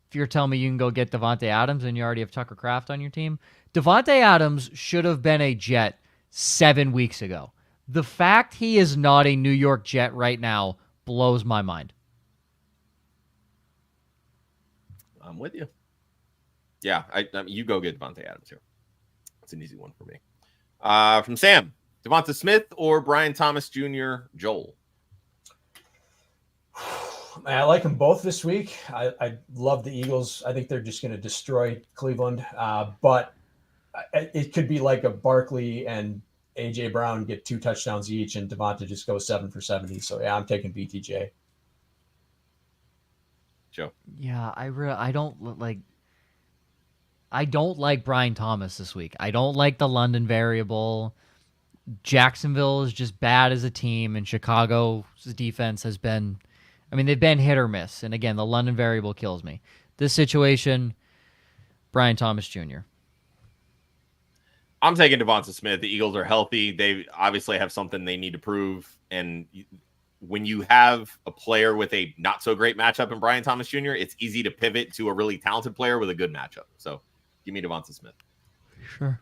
if you're telling me you can go get Devontae Adams and you already have Tucker Kraft on your team, Devontae Adams should have been a Jet 7 weeks ago. The fact he is not a New York Jet right now blows my mind. I'm with you. Yeah, I mean, you go get Devontae Adams here. It's an easy one for me. From Sam, Devonta Smith or Brian Thomas Jr., Joel? I like them both this week. I love the Eagles. I think they're just going to destroy Cleveland. But it could be like a Barkley and A.J. Brown get 2 touchdowns each, and Devonta just goes 7 for 70. So, yeah, I'm taking BTJ. Joe? Yeah, I don't like Brian Thomas this week. I don't like the London variable. Jacksonville is just bad as a team, and Chicago's defense has been, they've been hit or miss. And again, the London variable kills me. This situation, Brian Thomas Jr. I'm taking Devonta Smith. The Eagles are healthy. They obviously have something they need to prove. And when you have a player with a not so great matchup in Brian Thomas Jr., it's easy to pivot to a really talented player with a good matchup. So give me Devonta Smith. Sure.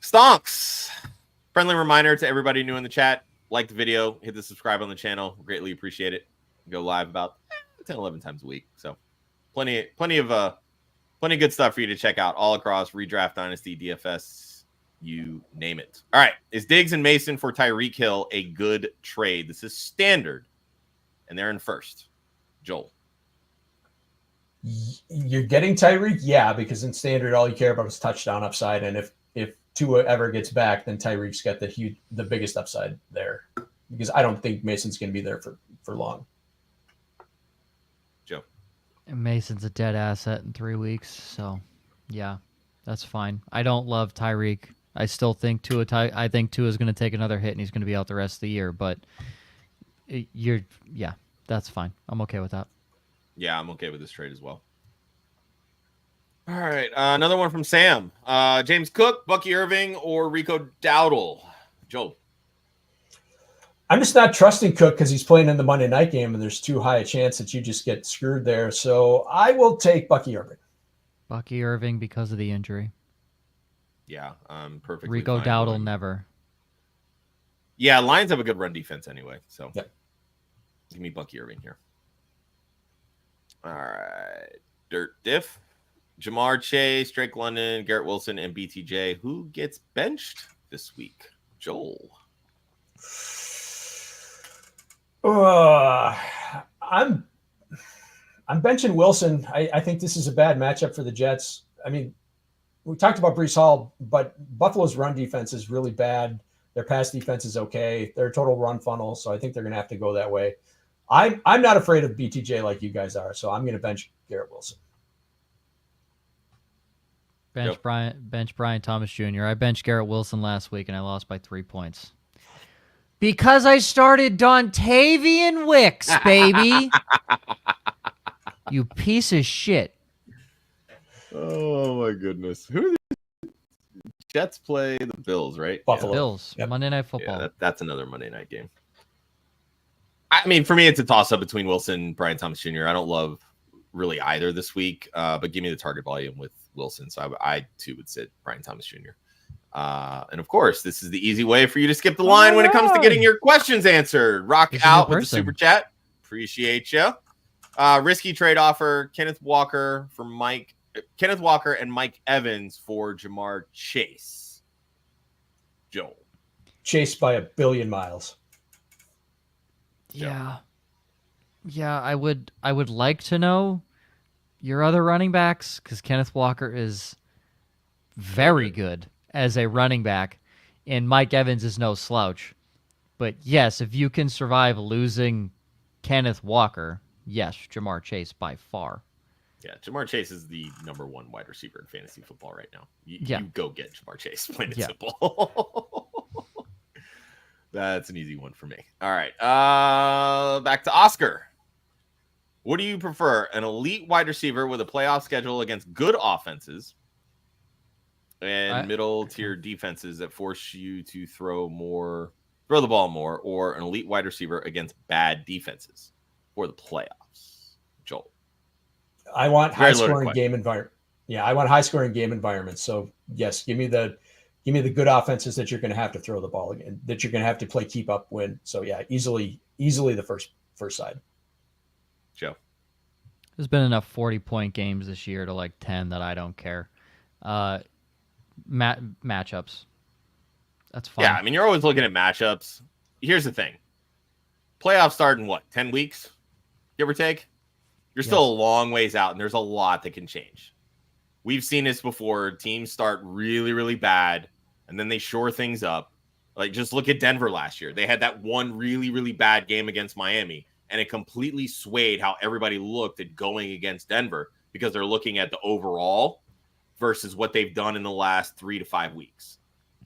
Stonks. Friendly reminder to everybody new in the chat. Like the video. Hit the subscribe on the channel. Greatly appreciate it. Go live about 10, 11 times a week. So plenty of good stuff for you to check out all across Redraft, Dynasty, DFS, you name it. All right. Is Diggs and Mason for Tyreek Hill a good trade? This is standard, and they're in first. Joel. You're getting Tyreek? Yeah, because in standard, all you care about is touchdown upside. And if Tua ever gets back, then Tyreek's got the biggest upside there. Because I don't think Mason's going to be there for long. Joe. And Mason's a dead asset in 3 weeks. So, yeah, that's fine. I don't love Tyreek. I still think Tua is going to take another hit and he's going to be out the rest of the year. But that's fine. I'm okay with that. Yeah, I'm okay with this trade as well. All right, another one from Sam. James Cook, Bucky Irving, or Rico Dowdle? Joel. I'm just not trusting Cook because he's playing in the Monday night game, and there's too high a chance that you just get screwed there. So I will take Bucky Irving. Bucky Irving because of the injury. Yeah, perfectly. Rico Dowdle never. Yeah, Lions have a good run defense anyway. So yep. Give me Bucky Irving here. All right. Dirt Diff. Jamar Chase, Drake London, Garrett Wilson, and BTJ. Who gets benched this week? Joel. I'm benching Wilson. I think this is a bad matchup for the Jets. I mean, we talked about Breece Hall, but Buffalo's run defense is really bad. Their pass defense is okay. They're a total run funnel, so I think they're going to have to go that way. I'm not afraid of BTJ like you guys are, so I'm going to bench Garrett Wilson. Bench Brian Thomas Jr. I benched Garrett Wilson last week, and I lost by 3 points. Because I started Dontavian Wicks, baby. You piece of shit. Oh, my goodness. Who are these Jets play the Bills, right? Buffalo. Bills, Yep. Monday Night Football. Yeah, that's another Monday night game. I mean, for me, it's a toss-up between Wilson and Brian Thomas Jr. I don't love really either this week, but give me the target volume with Wilson. So I too would sit Brian Thomas Jr. And of course, this is the easy way for you to skip the line when it comes to getting your questions answered. Rock out with the super chat. Appreciate you. Risky trade offer: Kenneth Walker and Mike Evans for Jamar Chase. Joel. Chase by 1 billion miles. Yeah. I would like to know your other running backs, because Kenneth Walker is very good as a running back, and Mike Evans is no slouch. But yes, if you can survive losing Kenneth Walker, yes, Jamar Chase by far. Yeah, Jamar Chase is the number 1 wide receiver in fantasy football right now. You go get Jamar Chase, plain and simple. That's an easy one for me. All right, back to Oscar. What do you prefer? An elite wide receiver with a playoff schedule against good offenses and middle tier defenses that force you to throw the ball more, or an elite wide receiver against bad defenses for the playoffs? Joel. I want high scoring game environment. Yeah, I want high scoring game environments. So yes, give me the good offenses that you're going to have to throw the ball again, that you're going to have to play keep up, win. So yeah, easily the first side. Joe. There's been enough 40-point games this year to like 10 that I don't care. Matchups. That's fine. Yeah, I mean, you're always looking at matchups. Here's the thing. Playoffs start in 10 weeks, give or take? You're still a long ways out, and there's a lot that can change. We've seen this before. Teams start really, really bad, and then they shore things up. Like, just look at Denver last year. They had that one really, really bad game against Miami, and it completely swayed how everybody looked at going against Denver, because they're looking at the overall versus what they've done in the last 3 to 5 weeks.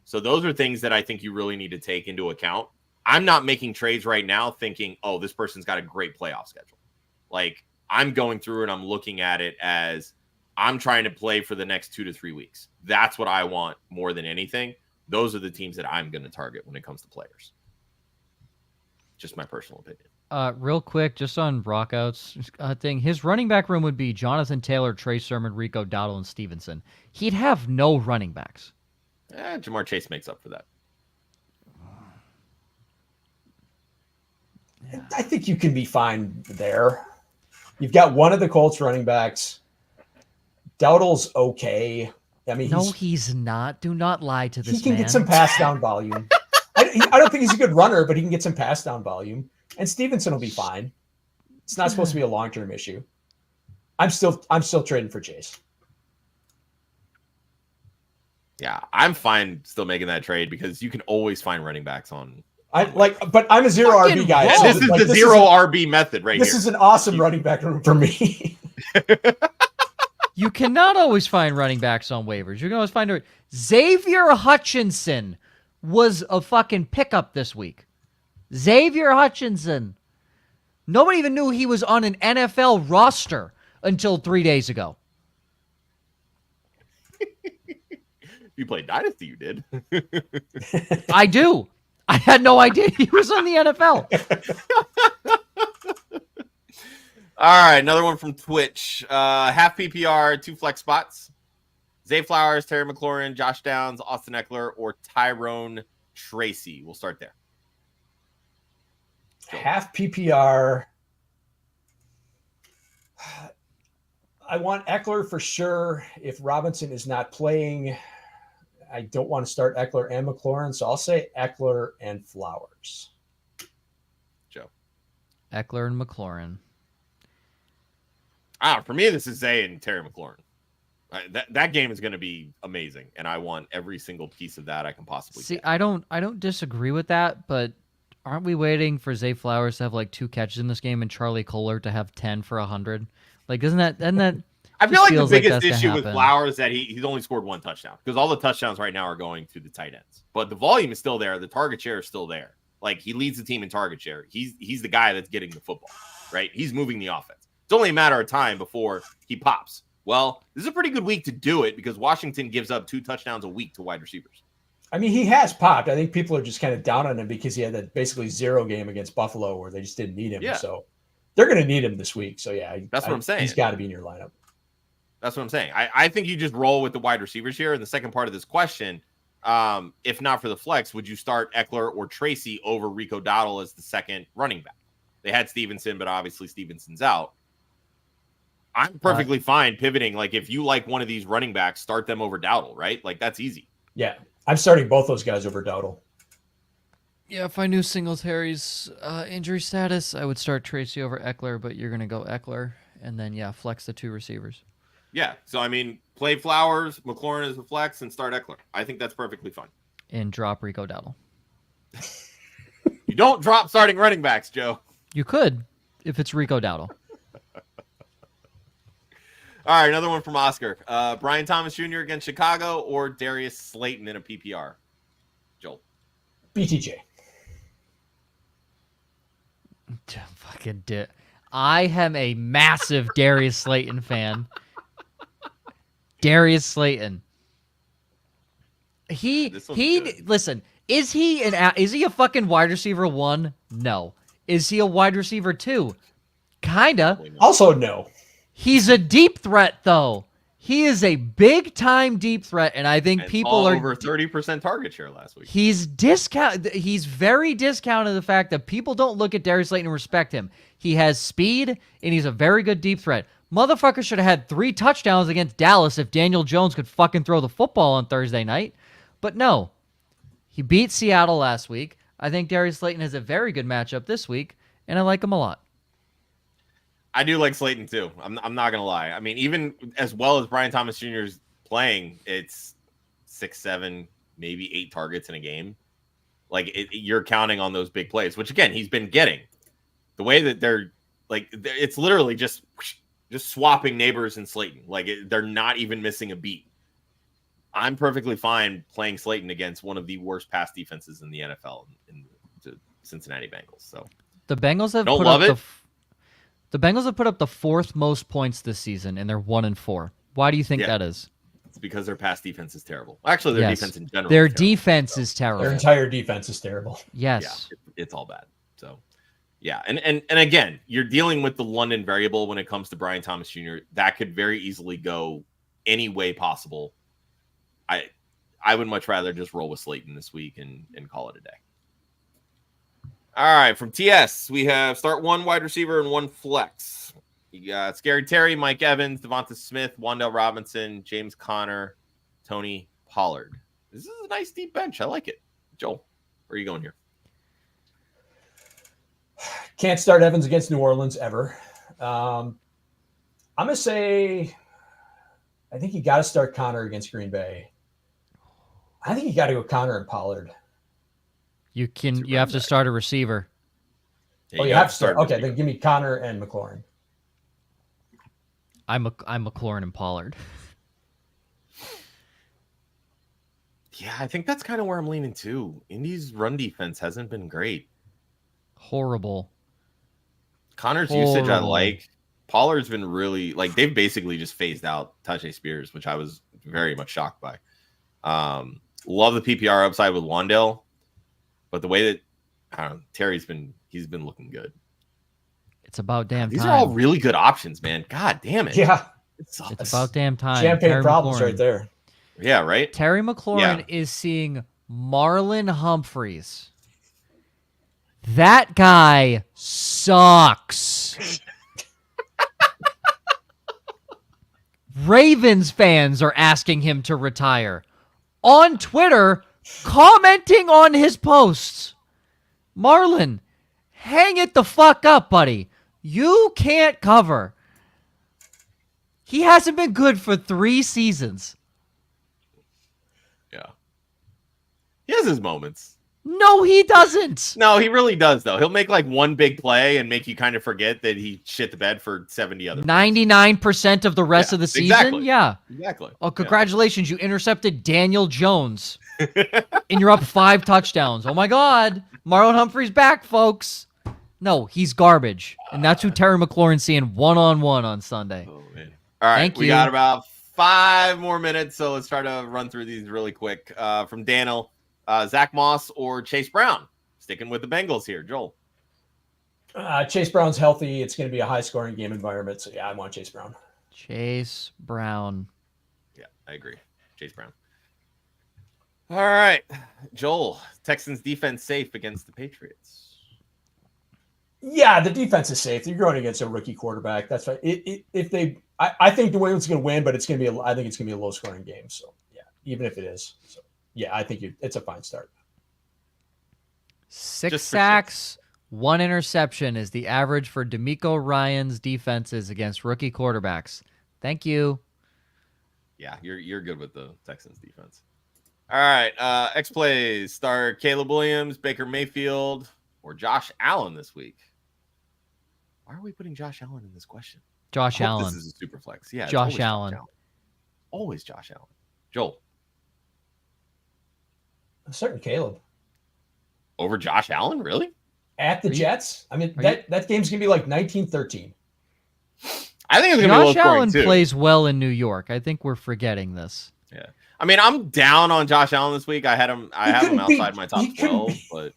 So those are things that I think you really need to take into account. I'm not making trades right now thinking, oh, this person's got a great playoff schedule. Like, I'm going through and I'm looking at it as I'm trying to play for the next 2 to 3 weeks. That's what I want more than anything. Those are the teams that I'm going to target when it comes to players. Just my personal opinion. Real quick, just on Brockouts thing, his running back room would be Jonathan Taylor, Trey Sermon, Rico Dowdle, and Stevenson. He'd have no running backs. Jamar Chase makes up for that. I think you can be fine there. You've got one of the Colts running backs. Dowdle's okay. I mean, he's not. Do not lie to this man. He can get some pass down volume. I don't think he's a good runner, but he can get some pass down volume. And Stevenson will be fine. It's not supposed to be a long-term issue. I'm still trading for Chase. Yeah, I'm fine still making that trade because you can always find running backs on. But I'm a zero RB guy. So this is the zero RB method right here. This is an awesome running back room for me. You cannot always find running backs on waivers. You can always find Xavier Hutchinson was a fucking pickup this week. Xavier Hutchinson. Nobody even knew he was on an NFL roster until 3 days ago. You played Dynasty, you did. I do. I had no idea he was on the NFL. All right, another one from Twitch. Half PPR, 2 flex spots. Zay Flowers, Terry McLaurin, Josh Downs, Austin Eckler, or Tyrone Tracy. We'll start there. Half PPR. I want Eckler for sure. If Robinson is not playing, I don't want to start Eckler and McLaurin, so I'll say Eckler and Flowers. Joe. Eckler and McLaurin. For me, this is Zay and Terry McLaurin. That game is going to be amazing, and I want every single piece of that I can possibly get. I don't disagree with that, but aren't we waiting for Zay Flowers to have like 2 catches in this game and Charlie Kohler to have 10 for 100? Like, isn't that? I feel like the biggest issue with Flowers is that he's only scored 1 touchdown, because all the touchdowns right now are going to the tight ends. But the volume is still there. The target share is still there. Like, he leads the team in target share. He's the guy that's getting the football, right? He's moving the offense. It's only a matter of time before he pops. Well, this is a pretty good week to do it because Washington gives up 2 touchdowns a week to wide receivers. I mean, he has popped. I think people are just kind of down on him because he had that basically 0 game against Buffalo where they just didn't need him. Yeah. So they're going to need him this week. So, yeah. That's what I'm saying. He's got to be in your lineup. That's what I'm saying. I think you just roll with the wide receivers here. And the second part of this question, if not for the flex, would you start Eckler or Tracy over Rico Dowdle as the second running back? They had Stevenson, but obviously Stevenson's out. I'm perfectly fine pivoting. Like, if you like one of these running backs, start them over Dowdle, right? Like, that's easy. Yeah. I'm starting both those guys over Dowdle. Yeah, if I knew Singletary's injury status, I would start Tracy over Eckler, but you're going to go Eckler, and then, yeah, flex the 2 receivers. Yeah, so, I mean, play Flowers, McLaurin as a flex, and start Eckler. I think that's perfectly fine. And drop Rico Dowdle. You don't drop starting running backs, Joe. You could, if it's Rico Dowdle. All right, another one from Oscar. Brian Thomas Jr. against Chicago or Darius Slayton in a PPR? Joel. BTJ. I am a massive Darius Slayton fan. Darius Slayton. Listen, is he a fucking wide receiver 1? No. Is he a wide receiver 2? Kinda. Also, no. He's a deep threat, though. He is a big-time deep threat, and I think people are over 30% target share last week. He's very discounted the fact that people don't look at Darius Slayton and respect him. He has speed, and he's a very good deep threat. Motherfucker should have had 3 touchdowns against Dallas if Daniel Jones could fucking throw the football on Thursday night. But no. He beat Seattle last week. I think Darius Slayton has a very good matchup this week, and I like him a lot. I do like Slayton too. I'm not gonna lie. I mean, even as well as Brian Thomas Jr. is playing, it's 6, 7, maybe 8 targets in a game. Like you're counting on those big plays, which again he's been getting. The way that they're like, it's literally just swapping Neighbors and Slayton. Like they're not even missing a beat. I'm perfectly fine playing Slayton against one of the worst pass defenses in the NFL in the Cincinnati Bengals. So the Bengals have don't love it. The Bengals have put up the 4th most points this season, and they're 1-4. Why do you think that is? It's because their pass defense is terrible. Actually, their defense in general. Their defense is terrible. Their entire defense is terrible. Yes. Yeah, it's all bad. So, yeah. And again, you're dealing with the London variable when it comes to Brian Thomas Jr. That could very easily go any way possible. I would much rather just roll with Slayton this week and call it a day. All right, from TS, we have start 1 wide receiver and 1 flex. You got Scary Terry, Mike Evans, Devonta Smith, Wan'Dale Robinson, James Conner, Tony Pollard. This is a nice deep bench. I like it. Joel, where are you going here? Can't start Evans against New Orleans ever. I'm going to say I think you got to start Conner against Green Bay. I think you got to go Conner and Pollard. You have to start a receiver. Yeah, you have to start. Okay, then give me Conner and McLaurin. I'm McLaurin and Pollard. Yeah, I think that's kind of where I'm leaning too. Indy's run defense hasn't been great. Horrible. Connor's usage I like. Pollard's been really they've basically just phased out Tajay Spears, which I was very much shocked by. Love the PPR upside with Wan'Dale. But the way that Terry's been looking good. It's about damn time. These are all really good options, man. God damn it. Yeah. It's about damn time. Champagne Terry problems McLaurin. right there. Yeah, right? Terry McLaurin is seeing Marlon Humphreys. That guy sucks. Ravens fans are asking him to retire. On Twitter, commenting on his posts. Marlon, hang it the fuck up, buddy. You can't cover. He hasn't been good for 3 seasons. Yeah. He has his moments. No, he doesn't. No, he really does, though. He'll make one big play and make you kind of forget that he shit the bed for 70 other 99% of the rest of the season? Exactly. Yeah. Exactly. Oh, congratulations. You intercepted Daniel Jones. And you're up 5 touchdowns. Oh, my God. Marlon Humphrey's back, folks. No, he's garbage. And that's who Terry McLaurin's seeing one-on-one on Sunday. Oh, man. All right, Thank we you. got about 5 more minutes, so let's try to run through these really quick. From Daniel, Zach Moss or Chase Brown? Sticking with the Bengals here, Joel. Chase Brown's healthy. It's going to be a high-scoring game environment. So, yeah, I want Chase Brown. Chase Brown. Yeah, I agree. Chase Brown. All right, Joel. Texans defense safe against the Patriots. Yeah, the defense is safe. You're going against a rookie quarterback. That's right. I think New England's going to win, but it's going to be. I think it's going to be a low-scoring game. So, yeah, even if it is. So, yeah, I think it's a fine start. 6 sacks, 1 interception is the average for D'Amico Ryan's defenses against rookie quarterbacks. Thank you. Yeah, you're good with the Texans defense. All right, X plays start Caleb Williams, Baker Mayfield, or Josh Allen this week. Why are we putting Josh Allen in this question? Josh Allen. This is a super flex. Yeah, Josh Allen. Always Josh Allen. Joel. I'm starting Caleb. Over Josh Allen, really? At the Jets? I mean, that game's going to be like 19-13. I think it's going to be low Josh scoring Allen too. plays well in New York. I think we're forgetting this. Yeah. I mean, I'm down on Josh Allen this week. I have him outside my top 12, but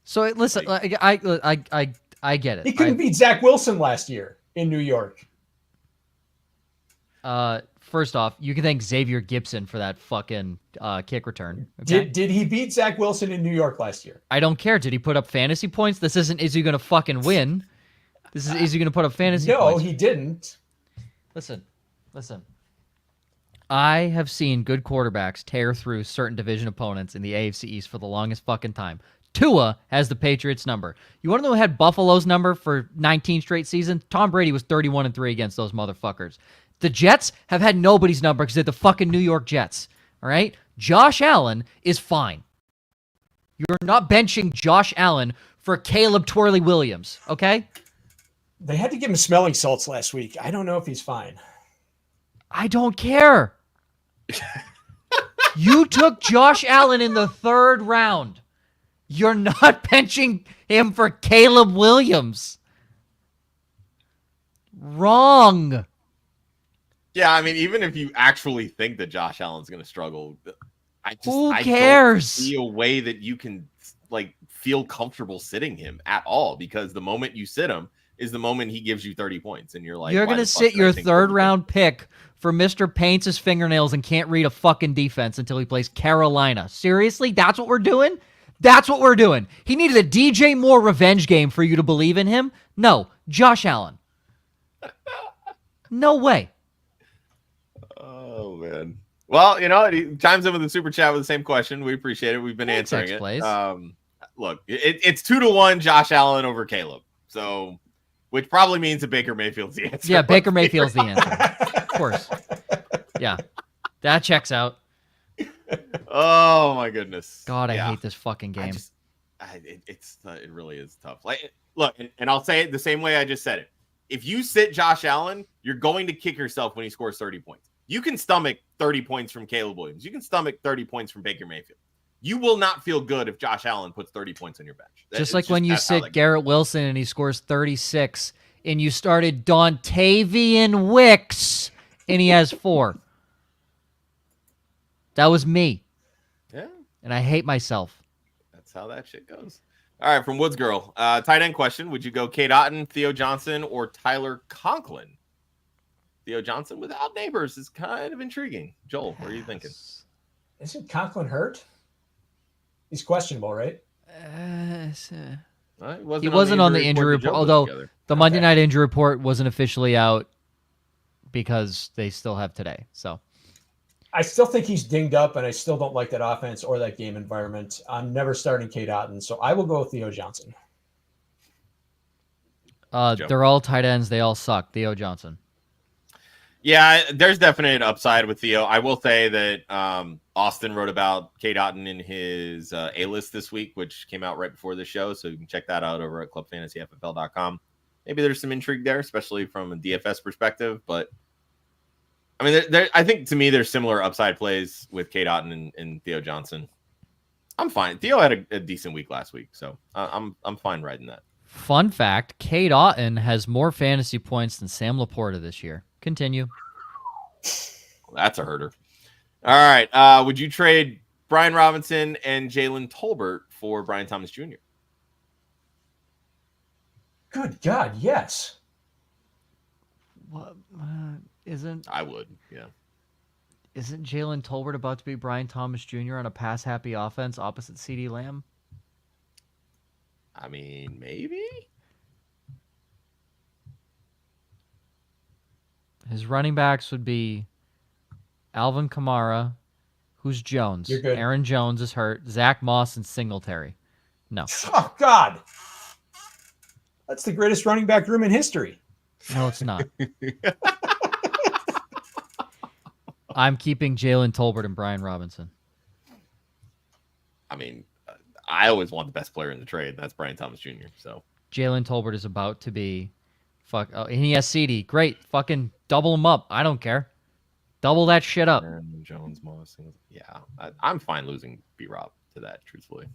so listen, I get it. He couldn't beat Zach Wilson last year in New York. First off, you can thank Xavier Gibson for that fucking kick return. Okay? Did he beat Zach Wilson in New York last year? I don't care. Did he put up fantasy points? This isn't, is he going to fucking win? This is he going to put up fantasy points? No, he didn't. Listen. I have seen good quarterbacks tear through certain division opponents in the AFC East for the longest fucking time. Tua has the Patriots number. You want to know who had Buffalo's number for 19 straight seasons? Tom Brady was 31-3 against those motherfuckers. The Jets have had nobody's number because they're the fucking New York Jets. All right? Josh Allen is fine. You're not benching Josh Allen for Caleb Twirly Williams, okay? They had to give him smelling salts last week. I don't know if he's fine. I don't care. You took Josh Allen in the 3rd round. You're not benching him for Caleb Williams. Wrong. yeah, I mean, even if you actually think that Josh Allen's going to struggle, Who cares? I don't see a way that you can like feel comfortable sitting him at all, because the moment you sit him is the moment he gives you 30 points, and you're like, you're going to sit your 3rd round pick for Mr. Paints his fingernails and can't read a fucking defense until he plays Carolina. Seriously? That's what we're doing? That's what we're doing. He needed a DJ Moore revenge game for you to believe in him? No. Josh Allen. No way. Oh, man. Well, you know, he chimes in with the super chat with the same question. We appreciate it. We've been answering it. Look, it's 2-1 Josh Allen over Caleb. So, which probably means that Baker Mayfield's the answer. Yeah, Baker Mayfield's the answer. Of course. Yeah. That checks out. Oh, my goodness. God, I hate this fucking game. It really is tough. Like, look, and I'll say it the same way I just said it. If you sit Josh Allen, you're going to kick yourself when he scores 30 points. You can stomach 30 points from Caleb Williams. You can stomach 30 points from Baker Mayfield. You will not feel good if Josh Allen puts 30 points on your bench. Just like when you sit Garrett Wilson and he scores 36, and you started Dontavian Wicks and he has 4. That was me. Yeah. And I hate myself. That's how that shit goes. All right, from Woods Girl. Tight end question. Would you go Kate Otten, Theo Johnson, or Tyler Conklin? Theo Johnson without Neighbors is kind of intriguing. Joel, what are you thinking? Isn't Conklin hurt? He's questionable, right? He wasn't on the injury report, although the Monday night injury report wasn't officially out because they still have today. So I still think he's dinged up, and I still don't like that offense or that game environment. I'm never starting Kate Otten, so I will go with Theo Johnson. They're all tight ends. They all suck. Theo Johnson. Yeah, there's definitely an upside with Theo. I will say that Austin wrote about Kate Otten in his A-list this week, which came out right before the show, so you can check that out over at clubfantasyffl.com. Maybe there's some intrigue there, especially from a DFS perspective, but I mean, I think to me there's similar upside plays with Kate Otten and Theo Johnson. I'm fine. Theo had a decent week last week, so I'm fine riding that. Fun fact, Kate Otten has more fantasy points than Sam Laporta this year. Continue. That's a herder. All right. Would you trade Brian Robinson and Jalen Tolbert for Brian Thomas Jr.? Good God, yes. What isn't I would, yeah. isn't Jalen Tolbert about to be Brian Thomas Jr. on a pass happy offense opposite CeeDee Lamb? I mean, maybe. His running backs would be Alvin Kamara, who's Jones. You're good. Aaron Jones is hurt. Zach Moss and Singletary. No. Oh, God. That's the greatest running back room in history. No, it's not. I'm keeping Jalen Tolbert and Brian Robinson. I mean, I always want the best player in the trade. That's Brian Thomas Jr. So Jalen Tolbert is about to be and he has CD. Great. Fucking double him up. I don't care. Double that shit up. Aaron Jones, Moss. Yeah, I'm fine losing B-Rob to that, truthfully.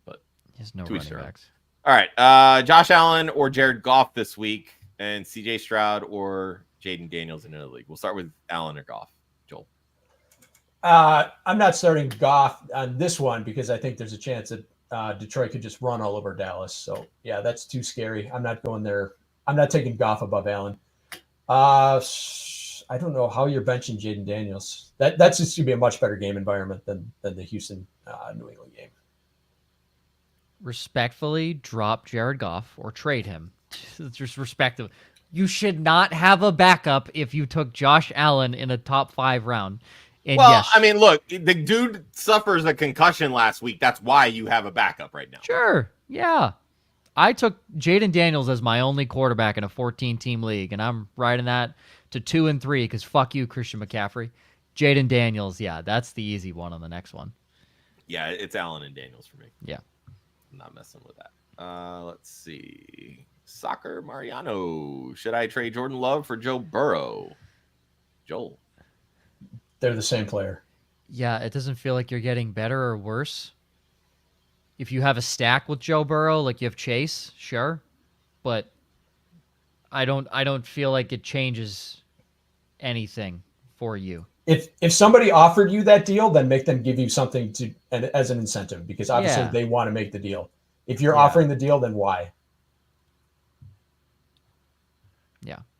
But There's no to each running their own. backs. All right. Josh Allen or Jared Goff this week, and CJ Stroud or Jaden Daniels in another league. We'll start with Allen or Goff. Joel. I'm not starting Goff on this one because I think there's a chance that Detroit could just run all over Dallas. So, yeah, that's too scary. I'm not going there. I'm not taking Goff above Allen. I don't know how you're benching Jaden Daniels. That's just going to be a much better game environment than the Houston New England game. Respectfully, drop Jared Goff or trade him. Just respectfully. You should not have a backup if you took Josh Allen in a top 5 round. And Well, yes, I mean, look, the dude suffers a concussion last week. That's why you have a backup right now. sure, yeah. I took Jaden Daniels as my only quarterback in a 14-team league, and I'm riding that to 2 and 3 because fuck you, Christian McCaffrey. Jaden Daniels, yeah, that's the easy one on the next one. Yeah, it's Allen and Daniels for me. Yeah. I'm not messing with that. Let's see. Soccer Mariano. Should I trade Jordan Love for Joe Burrow? Joel. They're the same player. Yeah, it doesn't feel like you're getting better or worse. If you have a stack with Joe Burrow, like you have Chase, sure, but I don't feel like it changes anything for you. If somebody offered you that deal, then make them give you something as an incentive because obviously Yeah. they want to make the deal. If you're Yeah. offering the deal, then why?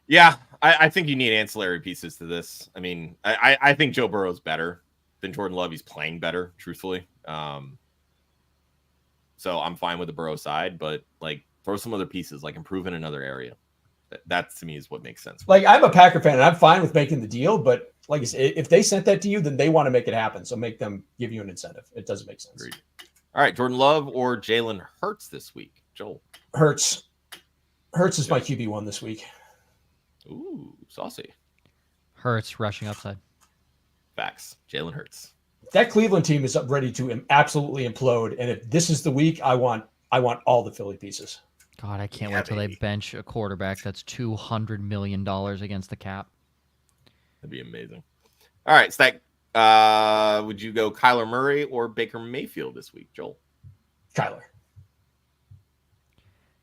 Yeah, I think you need ancillary pieces to this. I mean, I think Joe Burrow's better than Jordan Love. He's playing better, truthfully. So I'm fine with the Burrow side, but like throw some other pieces, like improve in another area. That to me is what makes sense. Like I'm a Packer fan and I'm fine with making the deal, but like I said, if they sent that to you, then they want to make it happen. So make them give you an incentive. It doesn't make sense. Agreed. All right, Jordan Love or Jalen Hurts this week? Joel. Hurts is my QB1 this week. Ooh, saucy. Hurts rushing upside. Facts. Jalen Hurts. That Cleveland team is ready to absolutely implode. And if this is the week, I want all the Philly pieces. God, I can't Yeah, wait till baby. they bench a quarterback that's $200 million against the cap. That'd be amazing. All right, Stack. Would you go Kyler Murray or Baker Mayfield this week, Joel? Kyler.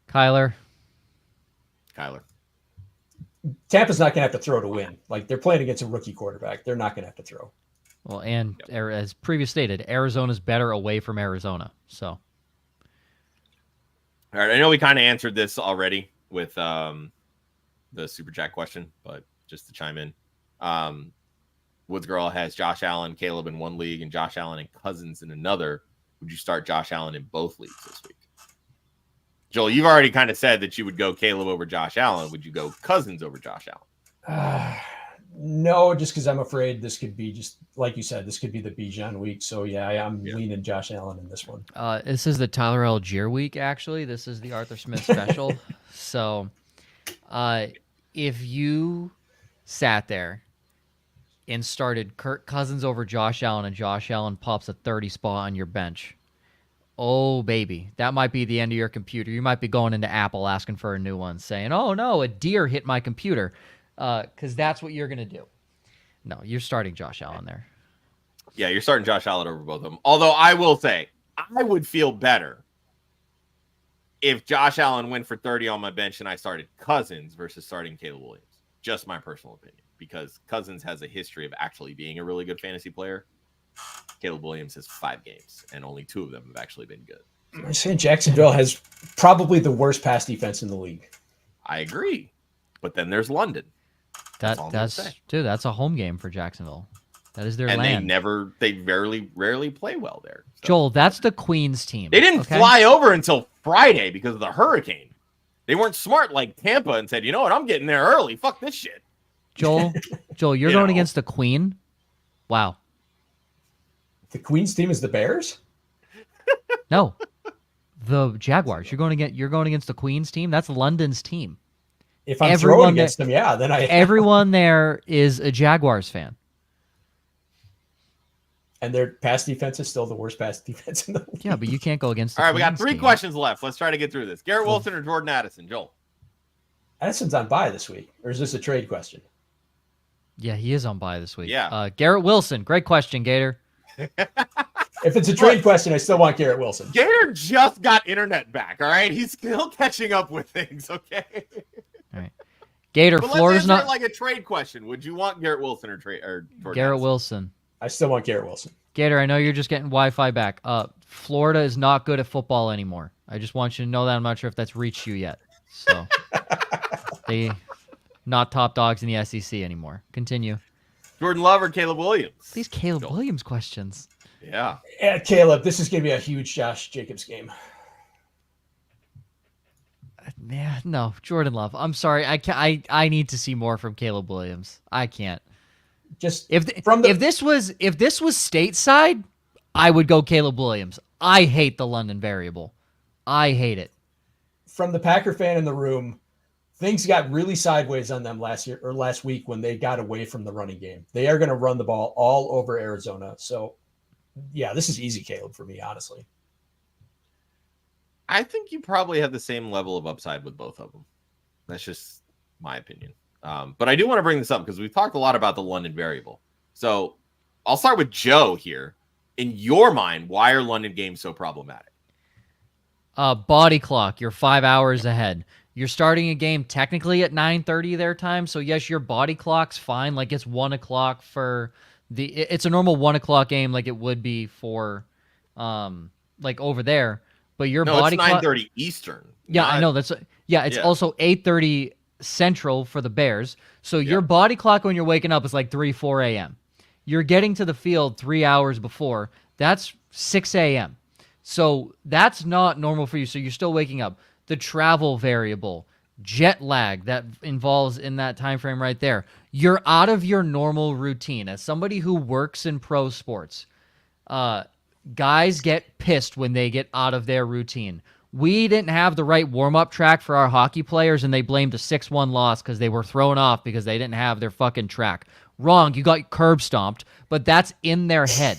Kyler. Tampa's not going to have to throw to win. Like they're playing against a rookie quarterback. They're not going to have to throw. Well, and as previous stated, Arizona's better away from Arizona. So, All right, I know we kind of answered this already with the Super Chat question, but just to chime in, Woods Girl has Josh Allen, Caleb in one league, and Josh Allen and Cousins in another. Would you start Josh Allen in both leagues this week? Joel, you've already kind of said that you would go Caleb over Josh Allen. Would you go Cousins over Josh Allen? No, just because I'm afraid this could be just like you said, this could be the Bijan week. So yeah, I'm leaning Josh Allen in this one. this is the Tyler Algier week, actually. This is the Arthur Smith special. So, if you sat there and started Kirk Cousins over Josh Allen and Josh Allen pops a 30 spot on your bench, oh, baby, that might be the end of your computer. You might be going into Apple asking for a new one, saying, oh, no, a deer hit my computer, because that's what you're going to do. No, you're starting Josh Allen there. Yeah, you're starting Josh Allen over both of them. Although I will say, I would feel better if Josh Allen went for 30 on my bench and I started Cousins versus starting Caleb Williams. just my personal opinion, because Cousins has a history of actually being a really good fantasy player. Caleb Williams has 5 games, and only 2 of them have actually been good. I'm saying Jacksonville has probably the worst pass defense in the league. I agree, but then there's London. That's a home game for Jacksonville. That is their land. They rarely play well there. So. Joel, that's the Queens team. They didn't fly over until Friday because of the hurricane. They weren't smart like Tampa and said, you know what, I'm getting there early. Fuck this shit. Joel, you're going against the Queen? Wow. The Queens team is the Bears? No. The Jaguars. You're going against the Queens team? That's London's team. If I'm throwing against them, then everyone there is a Jaguars fan. And their pass defense is still the worst pass defense in the league. Yeah, but you can't go against the All right, we got Queens 3 team. questions left. Let's try to get through this. Garrett Wilson or Jordan Addison? Joel. Addison's on bye this week. Or is this a trade question? Yeah, he is on bye this week. Yeah. Garrett Wilson. Great question, Gator. If it's a trade question, I still want Garrett Wilson. Gator just got internet back, all right? He's still catching up with things, okay? All right. Gator, but Florida's let's answer not it like a trade question. Would you want Garrett Wilson or Jordan Garrett Addison? Wilson. I still want Garrett Wilson. Gator, I know you're just getting Wi-Fi back. Florida is not good at football anymore. I just want you to know that. I'm not sure if that's reached you yet. So they not top dogs in the SEC anymore. Continue. Jordan Love or Caleb Williams? These Caleb Williams questions. Yeah. Yeah, Caleb, this is going to be a huge Josh Jacobs game. Yeah, no, Jordan Love. I'm sorry. I need to see more from Caleb Williams. I can't. Just if this was stateside, I would go Caleb Williams. I hate the London variable. I hate it. From the Packer fan in the room, things got really sideways on them last week when they got away from the running game. They are going to run the ball all over Arizona. So, yeah, this is easy, Caleb, for me, honestly. I think you probably have the same level of upside with both of them. That's just my opinion. But I do want to bring this up because we've talked a lot about the London variable. So I'll start with Joe here. In your mind, why are London games so problematic? Body clock. You're 5 hours ahead. You're starting a game technically at 9:30 their time. So yes, your body clock's fine. Like it's 1 o'clock for it's a normal 1 o'clock game like it would be for like over there. But your body clock 9:30 Eastern. Yeah, I know it's also 8:30 Central for the Bears. So your body clock when you're waking up is like 4 a.m. You're getting to the field 3 hours before. That's 6 a.m. So that's not normal for you. So you're still waking up. The travel variable, jet lag that involves in that time frame right there. You're out of your normal routine. As somebody who works in pro sports, guys get pissed when they get out of their routine. We didn't have the right warm-up track for our hockey players, and they blamed a 6-1 loss because they were thrown off because they didn't have their fucking track. Wrong, you got curb stomped, but that's in their head.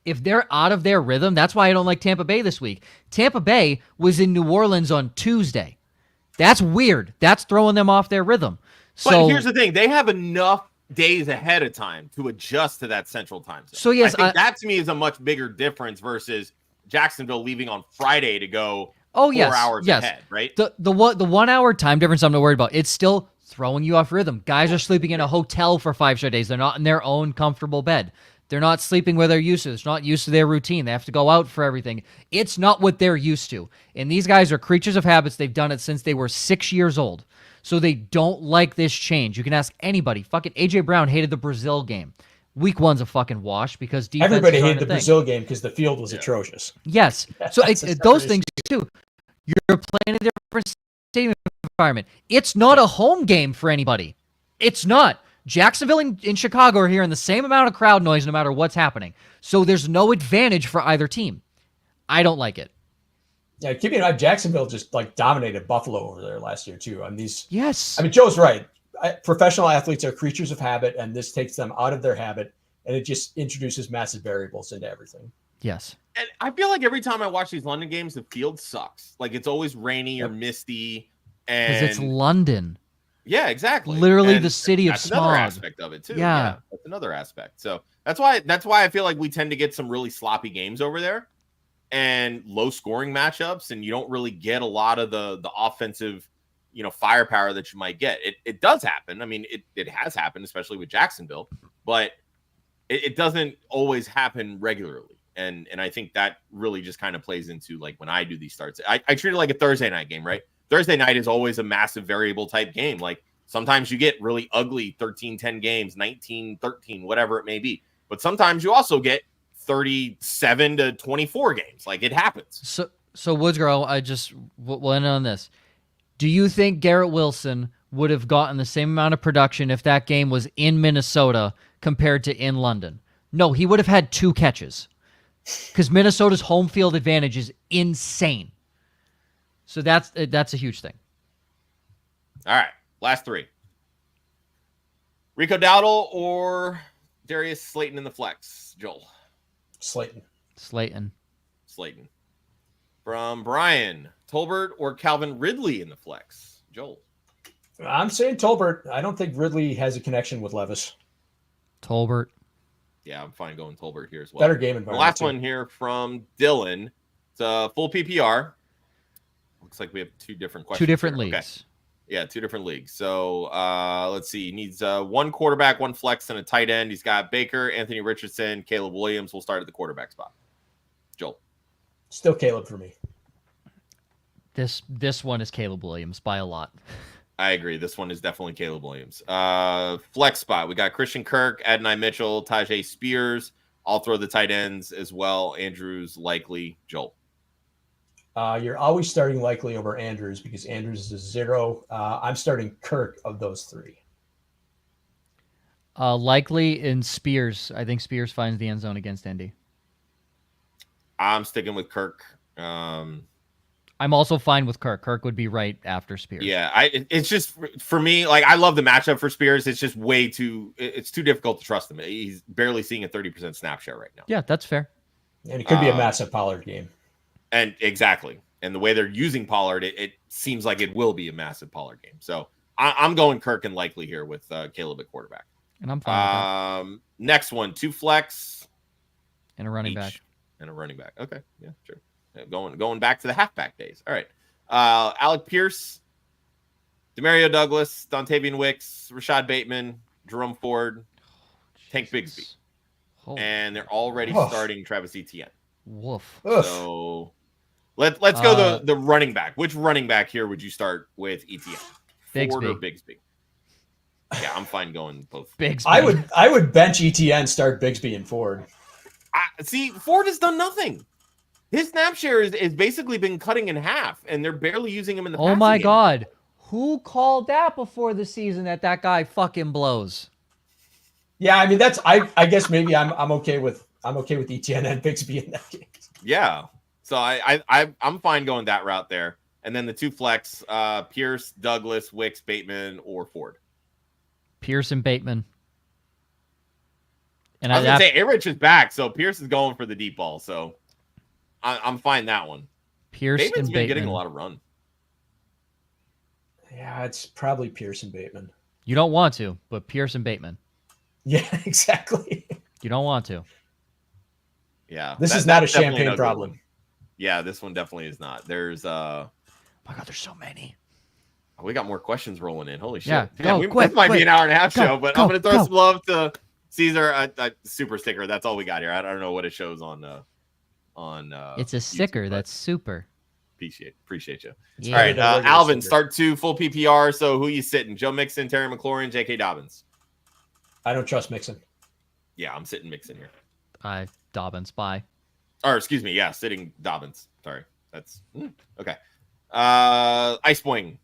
If they're out of their rhythm, that's why I don't like Tampa Bay this week. Tampa Bay was in New Orleans on Tuesday. That's weird. That's throwing them off their rhythm. But here's the thing. They have enough days ahead of time to adjust to that central time zone. So yes, I think that to me is a much bigger difference versus Jacksonville leaving on Friday to go 4 hours ahead, right? The 1 hour time difference I'm not worried about. It's still throwing you off rhythm. Guys are sleeping in a hotel for 5 straight days. They're not in their own comfortable bed. They're not sleeping where they're used to. It's not used to their routine. They have to go out for everything. It's not what they're used to. And these guys are creatures of habits. They've done it since they were 6 years old. So they don't like this change. You can ask anybody. Fucking A.J. Brown hated the Brazil game. Week 1's a fucking wash because defense. Everybody hated the Brazil game because the field was atrocious. Yes. So those things too. You're playing a different stadium environment. It's not a home game for anybody. It's not. Jacksonville and Chicago are hearing the same amount of crowd noise no matter what's happening. So there's no advantage for either team. I don't like it. Yeah, keeping in mind, Jacksonville just like dominated Buffalo over there last year too. Yes. I mean, Joe's right. Professional athletes are creatures of habit, and this takes them out of their habit, and it just introduces massive variables into everything. Yes. And I feel like every time I watch these London games, the field sucks. Like it's always rainy or misty. Because it's London. Yeah, exactly. Literally the city of smog. smog. Another aspect of it too. Yeah, that's another aspect. So that's why I feel like we tend to get some really sloppy games over there and low scoring matchups, and you don't really get a lot of the offensive, firepower that you might get. It does happen. I mean, it has happened, especially with Jacksonville, but it doesn't always happen regularly. And I think that really just kind of plays into like when I do these starts. I treat it like a Thursday night game, right? Thursday night is always a massive variable type game. Like sometimes you get really ugly 13-10 games, 19-13, whatever it may be. But sometimes you also get 37 to 24 games. Like it happens. So Woodsgrove, we'll end on this. Do you think Garrett Wilson would have gotten the same amount of production if that game was in Minnesota compared to in London? No, he would have had 2 catches because Minnesota's home field advantage is insane. So that's a huge thing. All right, last 3. Rico Dowdle or Darius Slayton in the flex? Joel. Slayton. From Brian, Tolbert or Calvin Ridley in the flex? Joel. I'm saying Tolbert. I don't think Ridley has a connection with Levis. Tolbert. Yeah, I'm fine going Tolbert here as well. Better game environment. The last one here from Dylan. It's a full PPR. Looks like we have 2 different questions. 2 different here. leagues. Okay. Yeah, 2 different leagues. So let's see. He needs 1 quarterback, 1 flex, and a tight end. He's got Baker, Anthony Richardson, Caleb Williams. We'll start at the quarterback spot. Joel. Still Caleb for me. This one is Caleb Williams by a lot. I agree. This one is definitely Caleb Williams. Flex spot. We got Christian Kirk, Adonai Mitchell, Tajay Spears. I'll throw the tight ends as well. Andrews, likely. Joel. You're always starting likely over Andrews because Andrews is a 0. I'm starting Kirk of those 3. Likely in Spears. I think Spears finds the end zone against Indy. I'm sticking with Kirk. I'm also fine with Kirk. Kirk would be right after Spears. Yeah, it's just for me, like I love the matchup for Spears. It's just it's too difficult to trust him. He's barely seeing a 30% snap share right now. Yeah, that's fair. And it could be a massive Pollard game. And exactly. And the way they're using Pollard, it seems like it will be a massive Pollard game. So I'm going Kirk and likely here with Caleb at quarterback. And I'm fine with that. Next one, 2 flex. And a running back. And a running back. Okay, yeah, sure. Yeah, going back to the halfback days. All right. Alec Pierce, Demario Douglas, Dontavian Wicks, Rashad Bateman, Jerome Ford, Tank Bigsby. And they're already starting Travis Etienne. Woof. So let's go the running back. Which running back here would you start with Etienne? Ford or Bigsby? Yeah, I'm fine going both. Bigsby. I would bench ETN, start Bigsby and Ford. See, Ford has done nothing. His snap share is basically been cutting in half, and they're barely using him in the passing game. God. Who called that before the season that guy fucking blows? Yeah, I mean that's I guess maybe I'm okay with ETN and Bigsby in that game. Yeah. So I'm fine going that route there. And then the 2 flex, Pierce, Douglas, Wicks, Bateman, or Ford. Pierce and Bateman. And I was going to say, A-Rich is back, so Pierce is going for the deep ball. So I'm fine that one. Pierce Bateman's and been Bateman. getting a lot of run. Yeah, it's probably Pierce and Bateman. You don't want to, but Pierce and Bateman. Yeah, exactly. You don't want to. Yeah. This is not a champagne problem. Yeah, this one definitely is not. There's oh my God, there's so many. We got more questions rolling in. Holy shit. Yeah, This might be an hour and a half show, but I'm going to throw some love to Caesar. A super sticker. That's all we got here. I don't know what it shows on it's a sticker. YouTube, that's super. Appreciate you. Yeah. All right, Alvin, start 2 full PPR. So who you sitting? Joe Mixon, Terry McLaurin, J.K. Dobbins. I don't trust Mixon. Yeah, I'm sitting Mixon here. Dobbins, bye. Or excuse me, yeah, sitting Dobbins. Sorry, that's okay. Ice Boing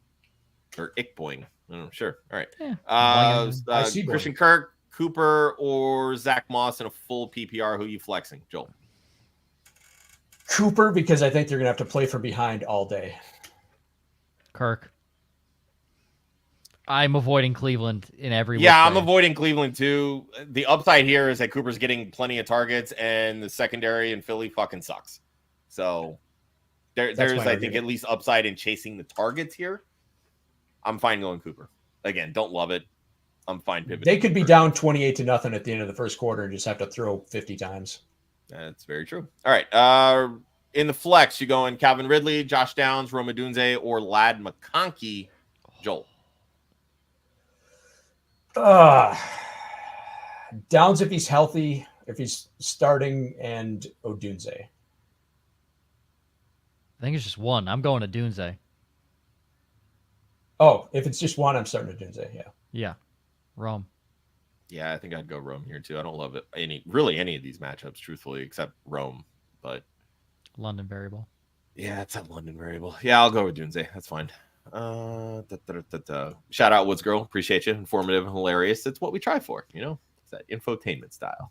or Ick Boing. Sure. All right. Yeah. Christian Kirk, Cooper, or Zach Moss in a full PPR. Who you flexing, Joel? Cooper, because I think they're gonna have to play from behind all day. Kirk. I'm avoiding Cleveland in every way. Yeah, I'm avoiding Cleveland too. The upside here is that Cooper's getting plenty of targets, and the secondary in Philly fucking sucks. So there's, I think, at least upside in chasing the targets here. I'm fine going Cooper. Again, don't love it. I'm fine pivoting. They could be down 28-0 at the end of the first quarter and just have to throw 50 times. That's very true. All right. In the flex, you go in Calvin Ridley, Josh Downs, Roma Dunze, or Lad McConkey Joel. Downs if he's healthy, if he's starting, and Odunze. I think it's just one. I'm going to Dunze. Oh, if it's just one, I'm starting Odunze. Yeah. Yeah. Rome. Yeah, I think I'd go Rome here too. I don't love it any of these matchups, truthfully, except Rome. But London variable. yeah, it's a London variable. Yeah, I'll go with Dunze. That's fine. Shout out Woods Girl. Appreciate you. Informative and hilarious. It's what we try for, It's that infotainment style.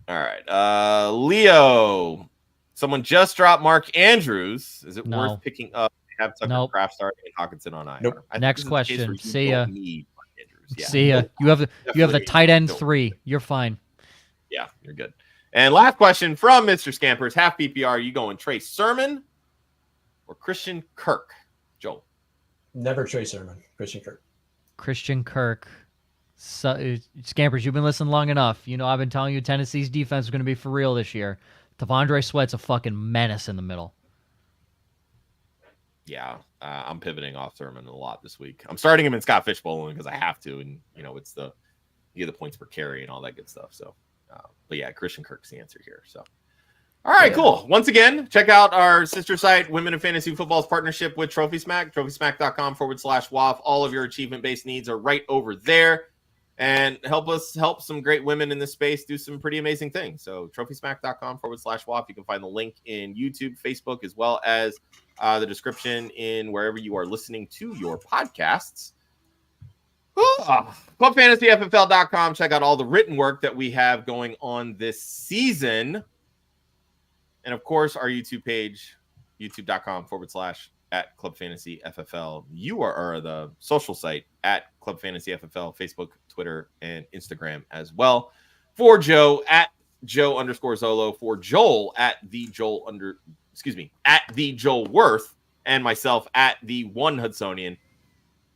All right. Leo. Someone just dropped Mark Andrews. Is it worth picking up? Have Tucker Craft starting and Hawkinson on IR. Nope. Next question. See ya. Yeah. See ya. You have the tight end 3. You're fine. Yeah, you're good. And last question from Mr. Scampers. Half PPR. You going Trey Sermon or Christian Kirk? Joel. Never Trey Sermon. Christian Kirk. Christian Kirk. So, Scampers, you've been listening long enough. I've been telling you Tennessee's defense is going to be for real this year. Devondre Sweat's a fucking menace in the middle. Yeah, I'm pivoting off Sermon a lot this week. I'm starting him in Scott Fishbowl because I have to, and it's you get the points per carry and all that good stuff. So, but yeah, Christian Kirk's the answer here. So, all right, cool. Once again, check out our sister site, Women in Fantasy Football's partnership with Trophy Smack, TrophySmack.com/WOFF. All of your achievement-based needs are right over there. And help some great women in this space do some pretty amazing things. So TrophySmack.com/WOFF. You can find the link in YouTube, Facebook, as well as the description in wherever you are listening to your podcasts. ClubFantasyFFL.com. Check out all the written work that we have going on this season. And of course, our YouTube page, youtube.com/ at Club Fantasy FFL. You are the social site at Club Fantasy FFL, Facebook, Twitter, and Instagram as well. For Joe at Joe_Zollo, for Joel at the Joel Wirth, and myself at the One Hudsonian.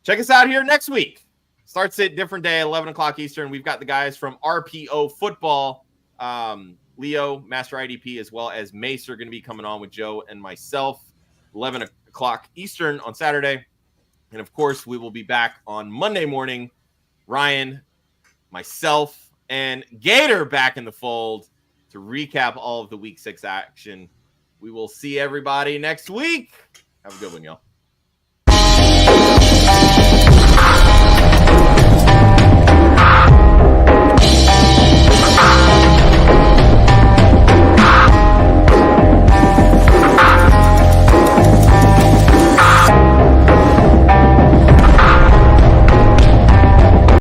Check us out here next week. Starts at different day, 11 o'clock Eastern. We've got the guys from RPO Football, Leo, Master IDP, as well as Mace are going to be coming on with Joe and myself, 11 o'clock Eastern on Saturday. And of course, we will be back on Monday morning. Ryan, myself, and Gator back in the fold to recap all of the Week 6 action. We will see everybody next week. Have a good one, y'all.